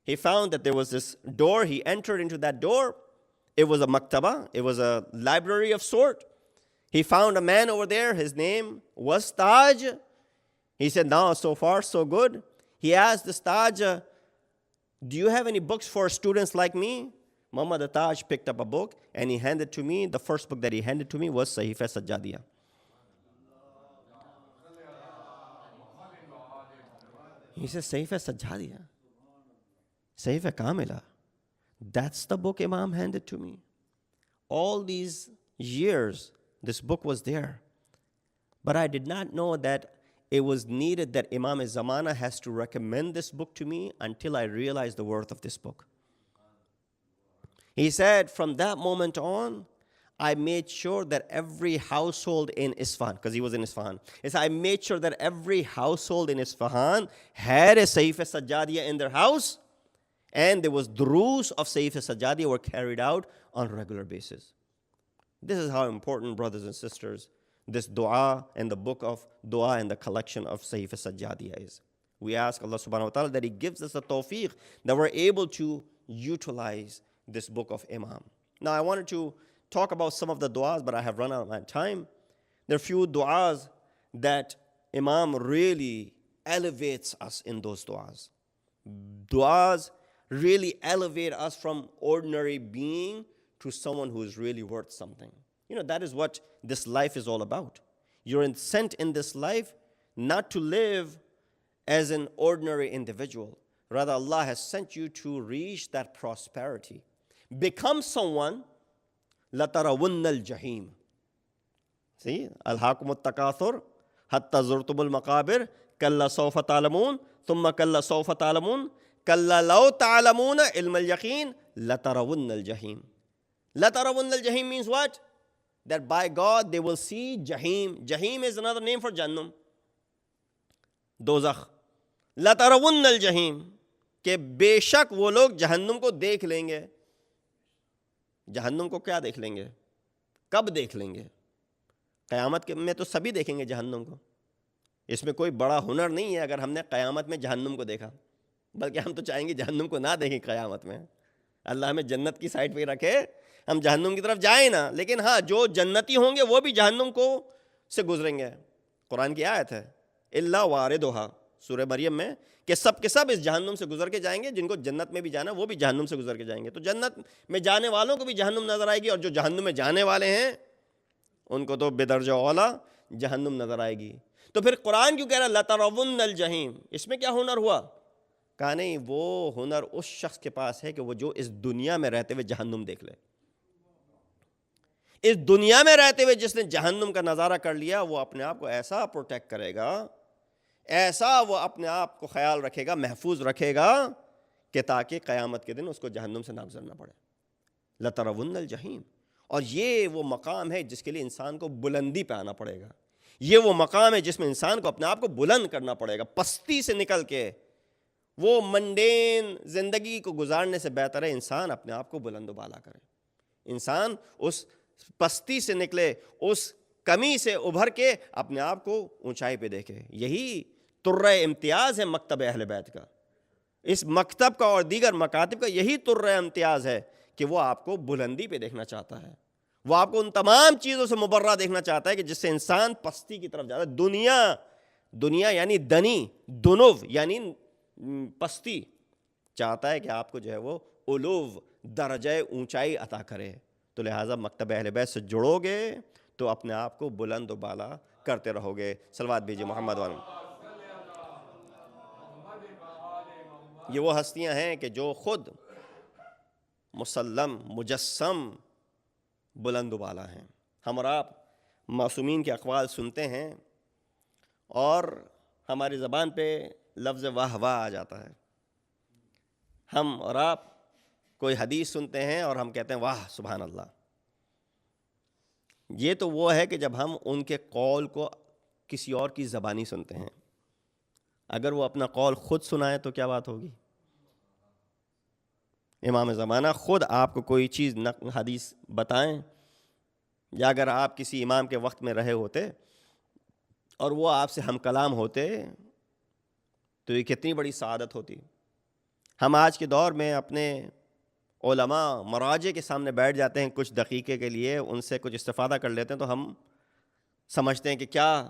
He found that there was this door. He entered into that door. It was a maktaba. It was a library of sort. He found a man over there. His name was Taj. He said, now so far so good. He asked this Taj, do you have any books for students like me? Muhammad Taj picked up a book and he handed to me. The first book that he handed to me was Sahifa Sajjadiyah. He says, Sahifa Sajjadiyah. Sahifa Kamila. That's the book Imam handed to me. All these years, this book was there. But I did not know that it was needed that Imam Zamana has to recommend this book to me until I realized the worth of this book. He said, from that moment on, I made sure that every household in Isfahan, because he was in Isfahan, he said, I made sure that every household in Isfahan had a Sahifa Sajjadiyah in their house, and there was duroos of Sahifa Sajjadiyah were carried out on a regular basis. This is how important, brothers and sisters, this dua and the book of dua and the collection of Sahifa Sajjadiyah is. We ask Allah subhanahu wa ta'ala that He gives us the tawfiq that we're able to utilize this book of Imam. Now I wanted to talk about some of the du'as, but I have run out of my time. There are few du'as that Imam really elevates us in those du'as. Du'as really elevate us from ordinary being to someone who is really worth something. That is what this life is all about. You're sent in this life not to live as an ordinary individual. Rather, Allah has sent you to reach that prosperity. Become someone, لَتَرَوُنَّ الْجَحِيمِ. See, أَلْهَاكُمُ التَّكَاثُرُ حَتَّى زُرْتُمُ الْمَقَابِرِ كَلَّا سَوْفَ تَعْلَمُونَ ثُمَّ كَلَّا سَوْفَ تَعْلَمُونَ كَلَّا لَوْ تَعْلَمُونَ عِلْمَ الْيَقِينِ لَتَرَوُنَّ الْجَحِيمِ. لَتَرَوُنَّ الْجَحِيمِ means what? That by God they will see Jahim. Jahim is another name for Jahannam. Dozakh. لَتَرَوُنَّ الْجَحِيمِ कि बेशक वो लोग जहन्नुम को देख लेंगे. जहन्नुम को क्या देख लेंगे? कब देख लेंगे? क़यामत में तो सभी देखेंगे जहन्नुम को. इसमें कोई बड़ा हुनर नहीं है अगर हमने क़यामत में जहन्नुम को देखा, बल्कि हम तो चाहेंगे जहन्नुम को ना देखें क़यामत में. अल्लाह हमें जन्नत की साइड पे रखे, हम जहन्नुम की तरफ जाएं ना. लेकिन हाँ, जो जन्नती होंगे वो भी जहन्नुम को से गुजरेंगे. कुरान की आयत है, इल्ला वारिदुहा, सूरह मरियम में, कि सब के सब इस जहन्नुम से गुजर के जाएंगे. जिनको जन्नत में भी जाना वो भी जहन्नुम से गुजर के जाएंगे. तो जन्नत में जाने वालों को भी जहन्नुम नजर आएगी, और जो जहन्नुम में जाने वाले हैं उनको तो बेदर्जा औला जहन्नुम नजर आएगी. तो फिर कुरान क्यों कह रहा है लतरवुन्नल जहीम? इसमें क्या हुनर हुआ? कहा नहीं, वो हुनर उस शख्स के पास है कि वो जो इस दुनिया में रहते हुए जहन्नुम देख ले. इस दुनिया में रहते हुए जिसने जहन्नुम का नज़ारा कर लिया, वो अपने आप को ऐसा प्रोटेक्ट करेगा, ऐसा वो अपने आप को ख्याल रखेगा, महफूज रखेगा, कि ताकि क़यामत के दिन उसको जहन्नुम से ना गुजरना पड़े. लतरवुन्नल जहीम. और ये वो मकाम है जिसके लिए इंसान को बुलंदी पे आना पड़ेगा. ये वो मकाम है जिसमें इंसान को अपने आप को बुलंद करना पड़ेगा. पस्ती से निकल के वो मंडेन ज़िंदगी को गुजारने से बेहतर है इंसान अपने आप को बुलंद बाला करे. इंसान उस पस्ती से निकले, उस کمی سے ابھر کے اپنے آپ کو اونچائی پہ دیکھے. یہی طرہ امتیاز ہے مکتب اہل بیت کا. اس مکتب کا اور دیگر مکاتب کا یہی طرہ امتیاز ہے کہ وہ آپ کو بلندی پہ دیکھنا چاہتا ہے. وہ آپ کو ان تمام چیزوں سے مبرہ دیکھنا چاہتا ہے کہ جس سے انسان پستی کی طرف جاتا ہے. دنیا یعنی دنی، دنو یعنی پستی، چاہتا ہے کہ آپ کو جو ہے وہ علو، درجہ اونچائی عطا کرے. تو لہٰذا مکتب اہل بیت سے جڑو گے تو اپنے آپ کو بلند و بالا کرتے رہو گے. صلوات بھیجیے محمد والوں. یہ وہ ہستیاں ہیں کہ جو خود مسلم مجسم بلند و بالا ہیں. ہم اور آپ معصومین کے اقوال سنتے ہیں اور ہماری زبان پہ لفظ واہ واہ آ جاتا ہے. ہم اور آپ کوئی حدیث سنتے ہیں اور ہم کہتے ہیں واہ سبحان اللہ. یہ تو وہ ہے کہ جب ہم ان کے قول کو کسی اور کی زبانی سنتے ہیں. اگر وہ اپنا قول خود سنائے تو کیا بات ہوگی؟ امام زمانہ خود آپ کو کوئی چیز حدیث بتائیں، یا اگر آپ کسی امام کے وقت میں رہے ہوتے اور وہ آپ سے ہم کلام ہوتے تو یہ کتنی بڑی سعادت ہوتی. ہم آج کے دور میں اپنے علماء مراجع کے سامنے بیٹھ جاتے ہیں کچھ دقیقے کے لیے، ان سے کچھ استفادہ کر لیتے ہیں تو ہم سمجھتے ہیں کہ کیا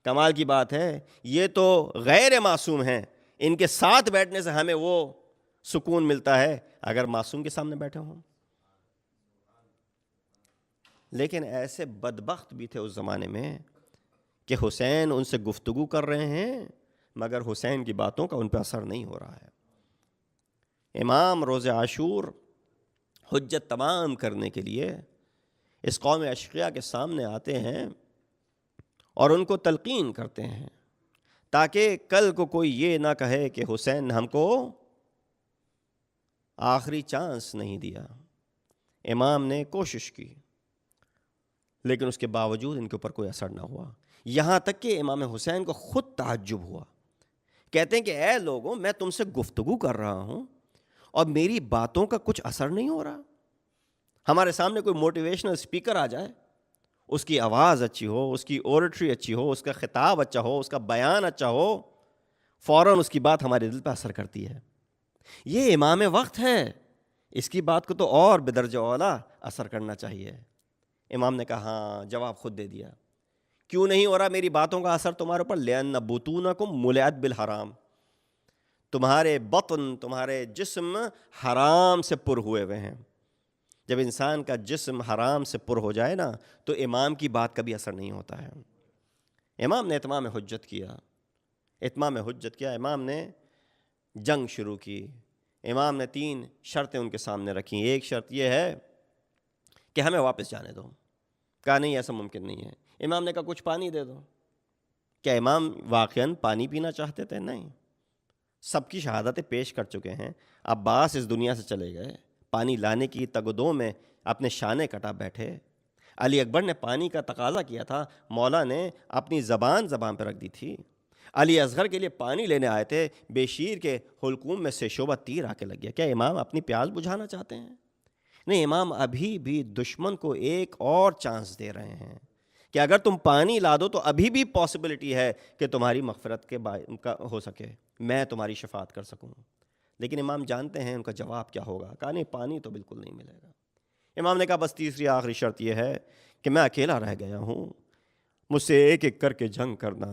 کمال کی بات ہے. یہ تو غیر معصوم ہیں، ان کے ساتھ بیٹھنے سے ہمیں وہ سکون ملتا ہے اگر معصوم کے سامنے بیٹھے ہوں. لیکن ایسے بدبخت بھی تھے اس زمانے میں کہ حسین ان سے گفتگو کر رہے ہیں مگر حسین کی باتوں کا ان پہ اثر نہیں ہو رہا ہے. امام روز عاشور حجت تمام کرنے کے لیے اس قوم اشقیاء کے سامنے آتے ہیں اور ان کو تلقین کرتے ہیں تاکہ کل کو کوئی یہ نہ کہے کہ حسین نے ہم کو آخری چانس نہیں دیا. امام نے کوشش کی لیکن اس کے باوجود ان کے اوپر کوئی اثر نہ ہوا. یہاں تک کہ امام حسین کو خود تعجب ہوا. کہتے ہیں کہ اے لوگوں، میں تم سے گفتگو کر رہا ہوں اور میری باتوں کا کچھ اثر نہیں ہو رہا. ہمارے سامنے کوئی موٹیویشنل اسپیکر آ جائے، اس کی آواز اچھی ہو، اس کی اورٹری اچھی ہو، اس کا خطاب اچھا ہو، اس کا بیان اچھا ہو، فوراً اس کی بات ہمارے دل پہ اثر کرتی ہے. یہ امام وقت ہے، اس کی بات کو تو اور بدرجہ اولا اثر کرنا چاہیے. امام نے کہا ہاں، جواب خود دے دیا. کیوں نہیں ہو رہا میری باتوں کا اثر تمہارے اوپر؟ لِأَنَّ بُطُونَكُمْ مُلِئَتْ بِالْحَرَامِ، تمہارے بطن، تمہارے جسم حرام سے پر ہوئے ہوئے ہیں. جب انسان کا جسم حرام سے پر ہو جائے نا تو امام کی بات کا بھی اثر نہیں ہوتا ہے. امام نے اتمام حجت کیا. امام نے جنگ شروع کی. امام نے 3 شرطیں ان کے سامنے رکھیں. ایک شرط یہ ہے کہ ہمیں واپس جانے دو. کہا نہیں، ایسا ممکن نہیں ہے. امام نے کہا کچھ پانی دے دو. کیا امام واقعاً پانی پینا چاہتے تھے؟ نہیں. سب کی شہادتیں پیش کر چکے ہیں. عباس اس دنیا سے چلے گئے، پانی لانے کی تگدوں میں اپنے شانے کٹا بیٹھے. علی اکبر نے پانی کا تقاضا کیا تھا، مولا نے اپنی زبان پہ رکھ دی تھی. علی اصغر کے لیے پانی لینے آئے تھے، بے شیر کے حلقوم میں سے شعبہ تیر آ کے لگ گیا. کیا امام اپنی پیاس بجھانا چاہتے ہیں؟ نہیں، امام ابھی بھی دشمن کو ایک اور چانس دے رہے ہیں کہ اگر تم پانی لا دو تو ابھی بھی پاسبلٹی ہے کہ تمہاری مغفرت کے ہو سکے، میں تمہاری شفاعت کر سکوں. لیکن امام جانتے ہیں ان کا جواب کیا ہوگا. کہا نہیں، پانی تو بالکل نہیں ملے گا. امام نے کہا بس تیسری آخری شرط یہ ہے کہ میں اکیلا رہ گیا ہوں، مجھ سے ایک ایک کر کے جنگ کرنا.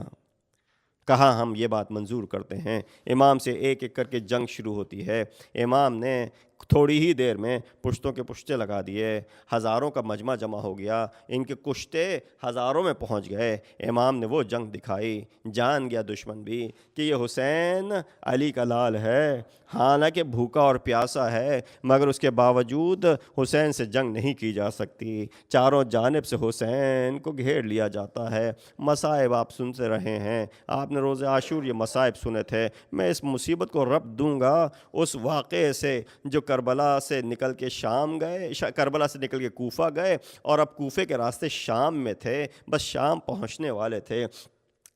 کہا ہم یہ بات منظور کرتے ہیں. امام سے ایک ایک کر کے جنگ شروع ہوتی ہے. امام نے تھوڑی ہی دیر میں پشتوں کے پشتے لگا دیے. ہزاروں کا مجمع جمع ہو گیا، ان کے کشتے ہزاروں میں پہنچ گئے. امام نے وہ جنگ دکھائی. جان گیا دشمن بھی کہ یہ حسین علی کا لال ہے، حالانکہ بھوکا اور پیاسا ہے، مگر اس کے باوجود حسین سے جنگ نہیں کی جا سکتی. چاروں جانب سے حسین کو گھیر لیا جاتا ہے. مصائب آپ سنتے رہے ہیں، آپ نے روز عاشور یہ مصائب سنے تھے. میں اس مصیبت کو ربط دوں گا اس واقعے سے جو کربلا سے نکل کے شام گئے، کربلا سے نکل کے کوفہ گئے اور اب کوفے کے راستے شام میں تھے، بس شام پہنچنے والے تھے.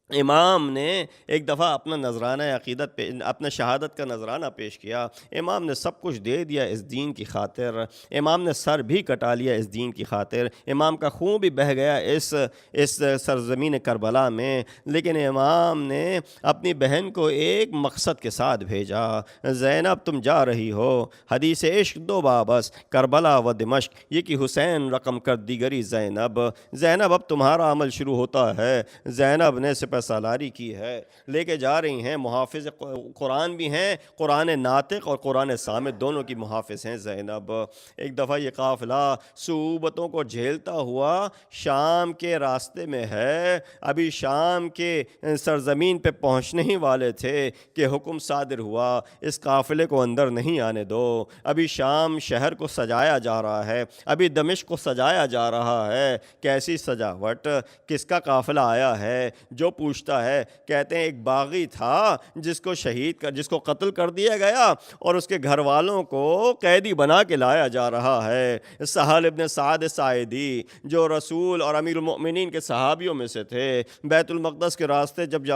امام نے ایک دفعہ اپنا نذرانہ عقیدت پہ اپنا شہادت کا نذرانہ پیش کیا. امام نے سب کچھ دے دیا اس دین کی خاطر, امام نے سر بھی کٹا لیا اس دین کی خاطر, امام کا خون بھی بہہ گیا اس سرزمین کربلا میں, لیکن امام نے اپنی بہن کو ایک مقصد کے ساتھ بھیجا. زینب تم جا رہی ہو, حدیث عشق دو بابس کربلا و دمشق, یہ کہ حسین رقم کر دیگری زینب. زینب اب تمہارا عمل شروع ہوتا ہے. زینب نے سالاری کی ہے, لے کے جا رہی ہیں, محافظ قرآن بھی ہیں, قرآن ناطق اور قرآن صامت دونوں کی محافظ ہیں زینب. ایک دفعہ یہ قافلہ صعوبتوں کو جھیلتا ہوا شام کے راستے میں ہے. ابھی شام کے سرزمین پہ پہنچنے ہی والے تھے کہ حکم صادر ہوا اس قافلے کو اندر نہیں آنے دو. ابھی شام شہر کو سجایا جا رہا ہے, ابھی دمشق کو سجایا جا رہا ہے. کیسی سجاوٹ, کس کا قافلہ آیا ہے؟ جو پوچھتا ہے کہتے ہیں ایک باغی تھا جس کو قتل کر دیا گیا اور اس کے گھر والوں کو قیدی بنا کے لایا جا رہا ہے. سہل ابن سعد ساعدی جو رسول اور امیر المؤمنین کے صحابیوں میں سے تھے, بیت المقدس کے راستے جب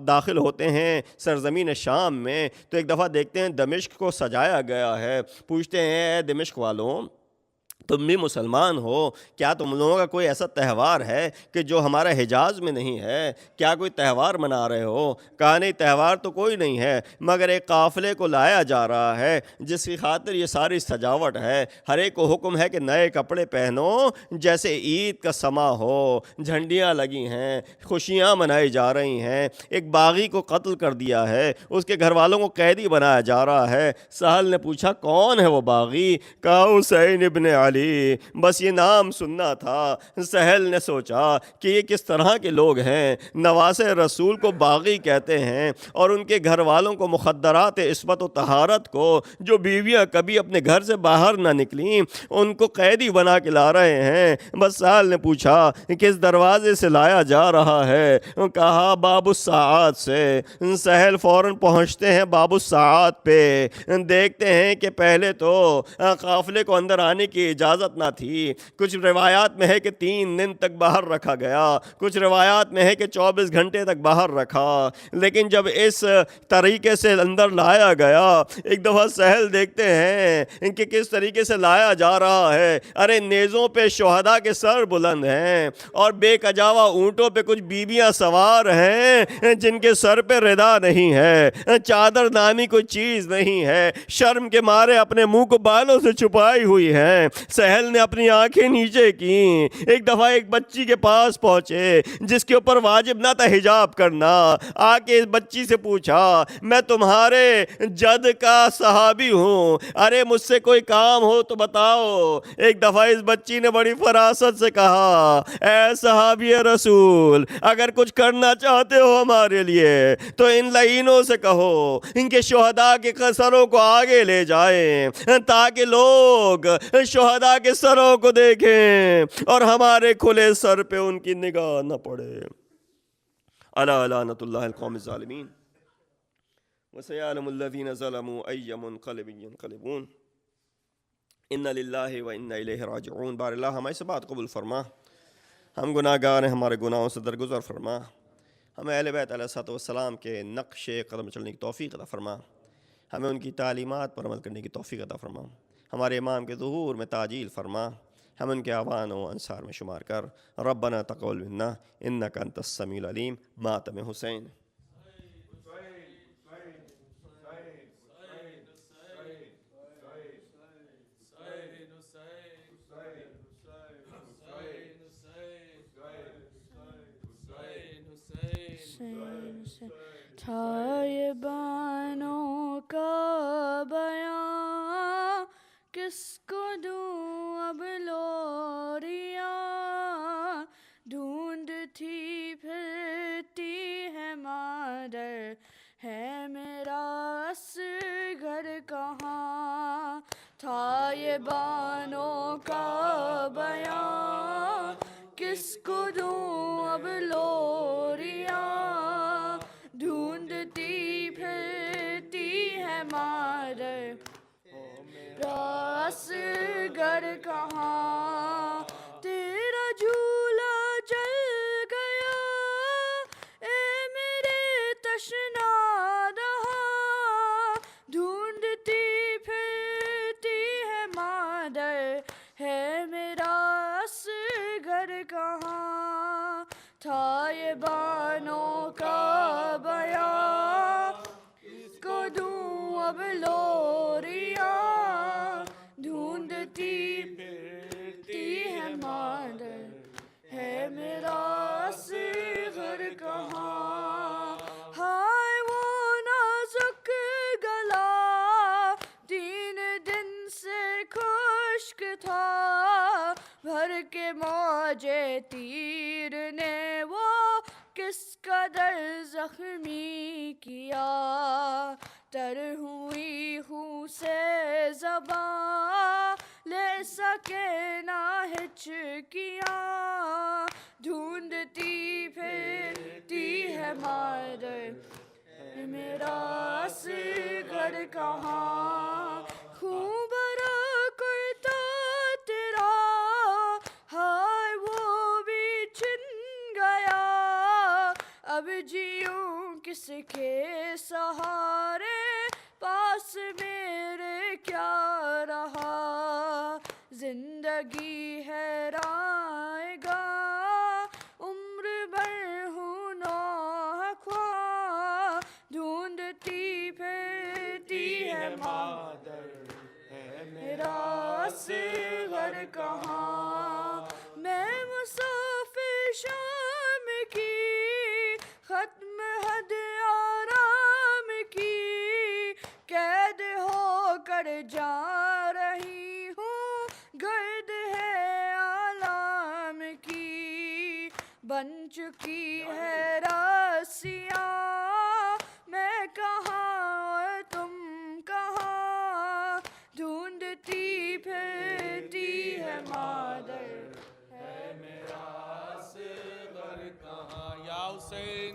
داخل ہوتے ہیں سرزمین شام میں تو ایک دفعہ دیکھتے ہیں دمشق کو سجایا گیا ہے. پوچھتے ہیں اے دمشق والوں, تم بھی مسلمان ہو, کیا تم لوگوں کا کوئی ایسا تہوار ہے کہ جو ہمارا حجاز میں نہیں ہے؟ کیا کوئی تہوار منا رہے ہو؟ کہا نہیں, تہوار تو کوئی نہیں ہے, مگر ایک قافلے کو لایا جا رہا ہے جس کی خاطر یہ ساری سجاوٹ ہے. ہر ایک کو حکم ہے کہ نئے کپڑے پہنو جیسے عید کا سما ہو, جھنڈیاں لگی ہیں, خوشیاں منائی جا رہی ہیں. ایک باغی کو قتل کر دیا ہے, اس کے گھر والوں کو قیدی بنایا جا رہا ہے. سہل نے پوچھا کون ہے وہ باغی؟ کہا حسین ابن علی. بس یہ نام سننا تھا. سہل نے سوچا کہ یہ کس طرح کے لوگ ہیں, نواسے رسول کو باغی کہتے ہیں اور ان کے گھر والوں کو مخدرات عصمت و طہارت کو, جو بیویاں کبھی اپنے گھر سے باہر نہ نکلیں, ان کو قیدی بنا کے لا رہے ہیں. بس سہل نے پوچھا کس دروازے سے لایا جا رہا ہے؟ کہا باب الساعات سے. سہل فوراً پہنچتے ہیں باب الساعات پہ, دیکھتے ہیں کہ پہلے تو قافلے کو اندر آنے کی اجازت نہ تھی. کچھ روایات میں ہے کہ 3 دن تک باہر رکھا گیا, کچھ روایات میں ہے کہ 24 گھنٹے تک باہر رکھا. لیکن جب اس طریقے سے اندر لایا گیا, ایک دفعہ سہل دیکھتے ہیں کہ کس طریقے سے لایا جا رہا ہے. ارے نیزوں پہ شہداء کے سر بلند ہیں اور بے کجاوا اونٹوں پہ کچھ بیویاں سوار ہیں جن کے سر پہ ردا نہیں ہے, چادر نامی کوئی چیز نہیں ہے, شرم کے مارے اپنے منہ کو بالوں سے چھپائی ہوئی ہیں. سہل نے اپنی آنکھیں نیچے کی. ایک دفعہ ایک بچی کے پاس پہنچے جس کے اوپر واجب نہ تھا حجاب کرنا. آ کے اس بچی سے پوچھا میں تمہارے جد کا صحابی ہوں, ارے مجھ سے کوئی کام ہو تو بتاؤ. ایک دفعہ اس بچی نے بڑی فراست سے کہا اے صحابی رسول, اگر کچھ کرنا چاہتے ہو ہمارے لیے تو ان لعینوں سے کہو ان کے شہداء کے سروں کو آگے لے جائیں تاکہ لوگ شہداء کے سروں کو دیکھیں اور ہمارے کھلے سر پہ ان کی نگاہ نہ پڑے. الا لعنت اللہ القوم الظالمین وسيعلم الذين ظلموا أي منقلب ينقلبون ان للہ و انا الیہ راجعون. بار اللہ ہماری سے بات قبول فرما, ہم گناہ گار ہیں, ہمارے گناہوں سے درگزر فرما, ہمیں اہل بیت علیہ الصلوۃ والسلام کے نقش قدم چلنے کی توفیق عطا فرما, ہمیں ان کی تعلیمات پر عمل کرنے کی توفیق عطا فرما, ہمارے امام کے ظہور میں تعجیل فرما, ہم ان کے اعوان و انصار میں شمار کر. ربنا تقبل منا انک انت السمیع العلیم. ماتم حسین. تائبانوں کا بیان کس کو دوں اب لوریاں, ڈھونڈتی پھرتی ہے مادر ہے میرا اصغر کہاں. تائبانوں کا بیان کس کو دوں اب لوریاں, ڈھونڈتی پھرتی ہے مادر میرا اصغر کہاں. تیرا جھولا جل گیا اے کے موجے تیر نے وہ کس قدر زخمی کیا، تر ہوئی خون سے زباں لے سکے نہ ہچکیاں، ڈھونڈتی پھرتی ہے مادر میرا اصغر کہاں، خون بھرا کرتا تیرا ہائے وہ بھی چھن گیا، اب جیوں کس کے سہارے پاس میرے کیا رہا، زندگی حیران گاہ عمر بھر ہوں نوخواں، ڈھونڈتی پھرتی ہے مادر میرا اصغر کہاں، میں مسافر شام کی ختم حد آرام کی، قید ہو کر جا رہی ہوں گرد ہے عالم کی، بن چکی ہے راسیاں میں کہاں اور تم کہاں، ڈھونڈتی پھرتی ہے مادر ہے میرا اصغر کہاں، یا حسین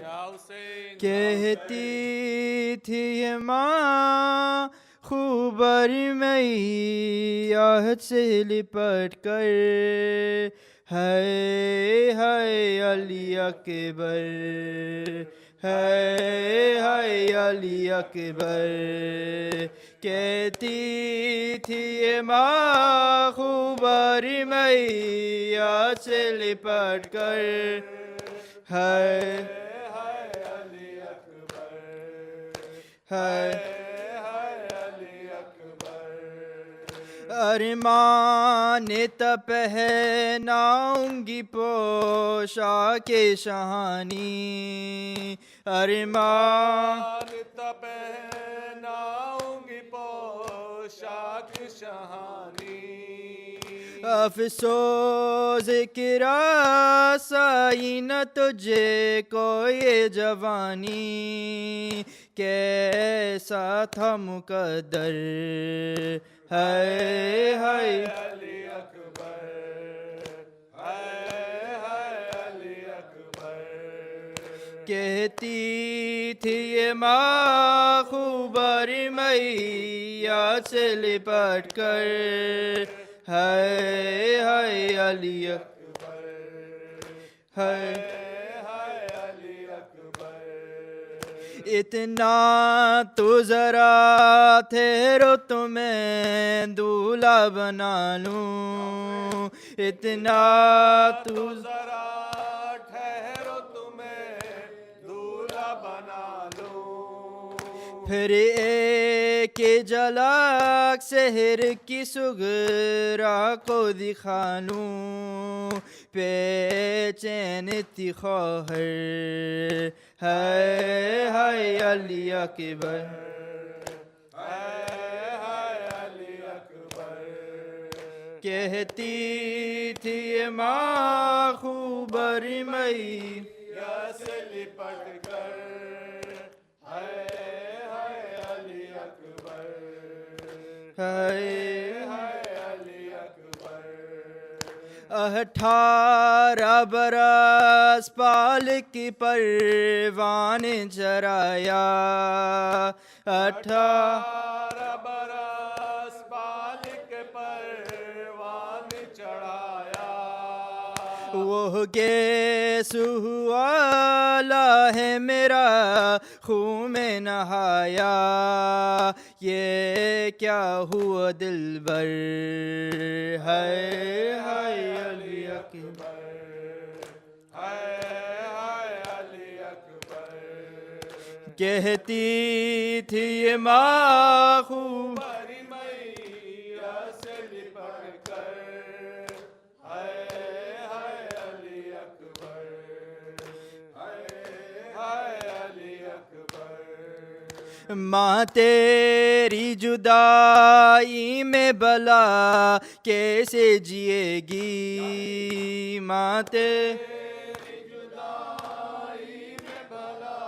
یا حسین۔ کہتی تھی یہ ماں خوبر میں آہت سے لپٹ کر، ہے علی اکبر، ہے علی اکبر، کہتی تھی یہ ماں خوبر میں آہت سے لپٹ کر، ہے علی اکبر، ہے علی اکبر، ارمان تا پہناؤں گی پوشاک شہانی، ارمان تا پہناؤں گی پوشاک شہانی، افسوس کی رسائی نہ تجھے کو یہ جوانی، کیسا تھا مقدر، ہے علی اکبر، ہے علی اکبر، کہتی تھی یہ ماں خوبر میاں سے لپٹ کر، ہے علی اکبر، ہے علی اکبر، اتنا تو ذرا ٹھہرو تمہیں دولہا بنا لوں، اتنا تو ذرا ٹھہرو تمہیں دولہا بنا لوں، پھر ایک جھلک سحر کی سغرا کو دکھا لوں، بے چین تھی خواہر، ہے علی اکبر، ہے علی اکبر، کہتی تھی یہ ماں خوبر میاں سے لپٹ کر، ہے علی اکبر، ہے علی اکبر، 18 برس پالک پروان چرایا، 18 برس پالک پروان چڑھایا، وہ گیس والا ہے میرا خون میں نہایا، یہ کیا ہوا دلبر، ہے علی اکبر، ہے علی اکبر، کہتی تھی یہ ماں خوبر میاں سے لپٹ کر، ہے علی اکبر، ہے علی اکبر، ماں تیری جدائی میں بلا کیسے جیے گی، ماں تیری جدائی میں بلا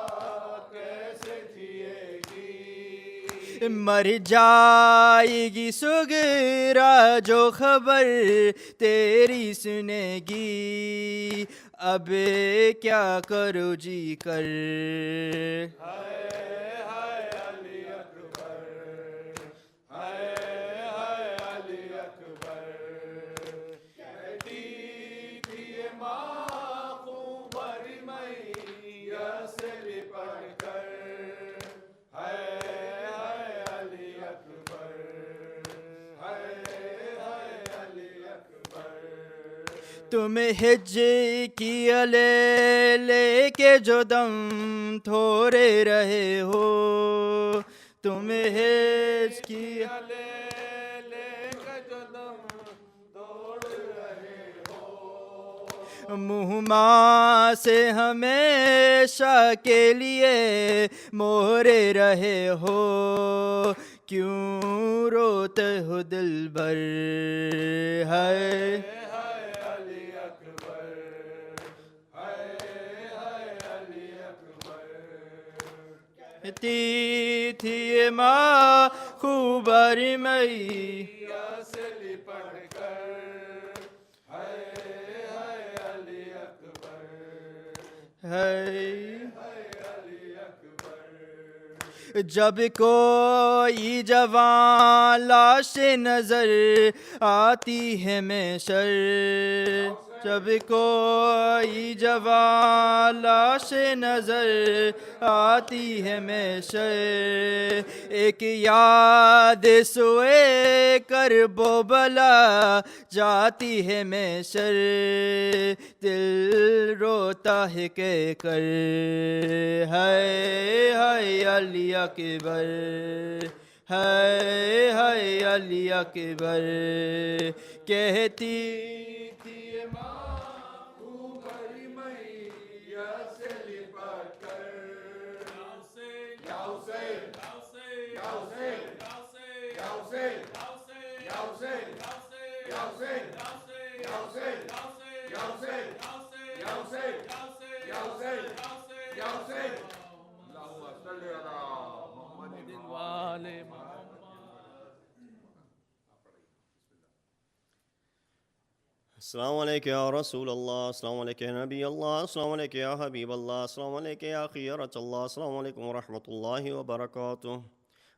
کیسے جیے گی، مر جائے گی سغرا جو خبر تیری سنے گی، اب کیا کرو جی کر، تم ہج کیا لے کے جو دم تھوڑے رہے ہو، تم ہج کیا لے کے جو دم تھوڑے رہے ہو، منہ ماں سے ہمیشہ کے لیے مورے رہے ہو، کیوں روتے ہو دل بھر، ہے تھی ماں خوبر میاں سے لپٹ کر، علی اکبر، علی اکبر، جب کوئی جوان لاش نظر آتی ہے محشر، جب کوئی جوان لاش نظر آتی ہے محشر، ایک یاد سوئے کرب و بلا جاتی ہے محشر، دل روتا ہے کہہ کر، ہے علی اکبر، ہے علی اکبر، کہتی تھی ماں خوبر میاں سے لپٹ کر، یا حسین، یا حسین، یا حسین، یا حسین، یا حسین، یا حسین، یا حسین، یا حسین، یا حسین، یا حسین، اللہم صلی علی محمد وآل محمد۔ السلام علیکم یا رسول اللہ، السلام علیکم یا نبی اللہ، السلام علیکم یا حبیب اللہ، السلام علیکم یا خیرۃ اللہ، السلام علیکم ورحمۃ اللہ وبرکاتہ،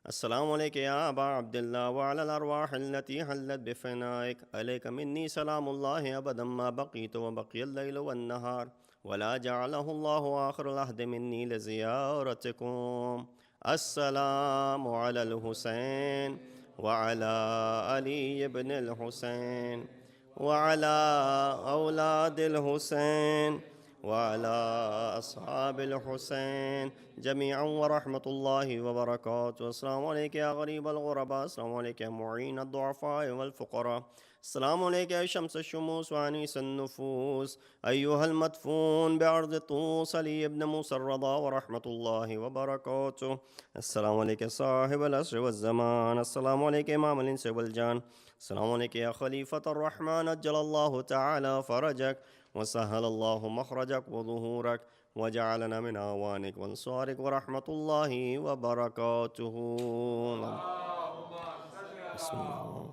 السلام علیکم یا ابا عبد اللہ وعلی الارواح التي حلت بفنائک، علیک منی سلام اللہ ابدا ما بقیت وبقی اللیل والنہار، ولا جعلہ اللہ آخر العہد منی لزیارتکم، السلام علی الحسین وعلی علی ابن الحسین وعلى أولاد الحسين وعلى أصحاب الحسين جميعا ورحمة الله وبركاته، السلام عليك يا غريب الغرباء، السلام عليك يا معين الضعفاء والفقراء، السلام عليك يا شمس الشموس وأنيس النفوس، أيها المدفون بأرض طوس علي بن موسى الرضا ورحمة الله وبركاته، السلام عليك صاحب العصر والزمان، السلام عليك إمام الإنس والجان، السلام عليك يا خليفة الرحمن، أجل الله تعالى فرجك وسهل الله مخرجك وظهورك وجعلنا من أعوانك وانصارك ورحمة الله وبركاته. بسم الله.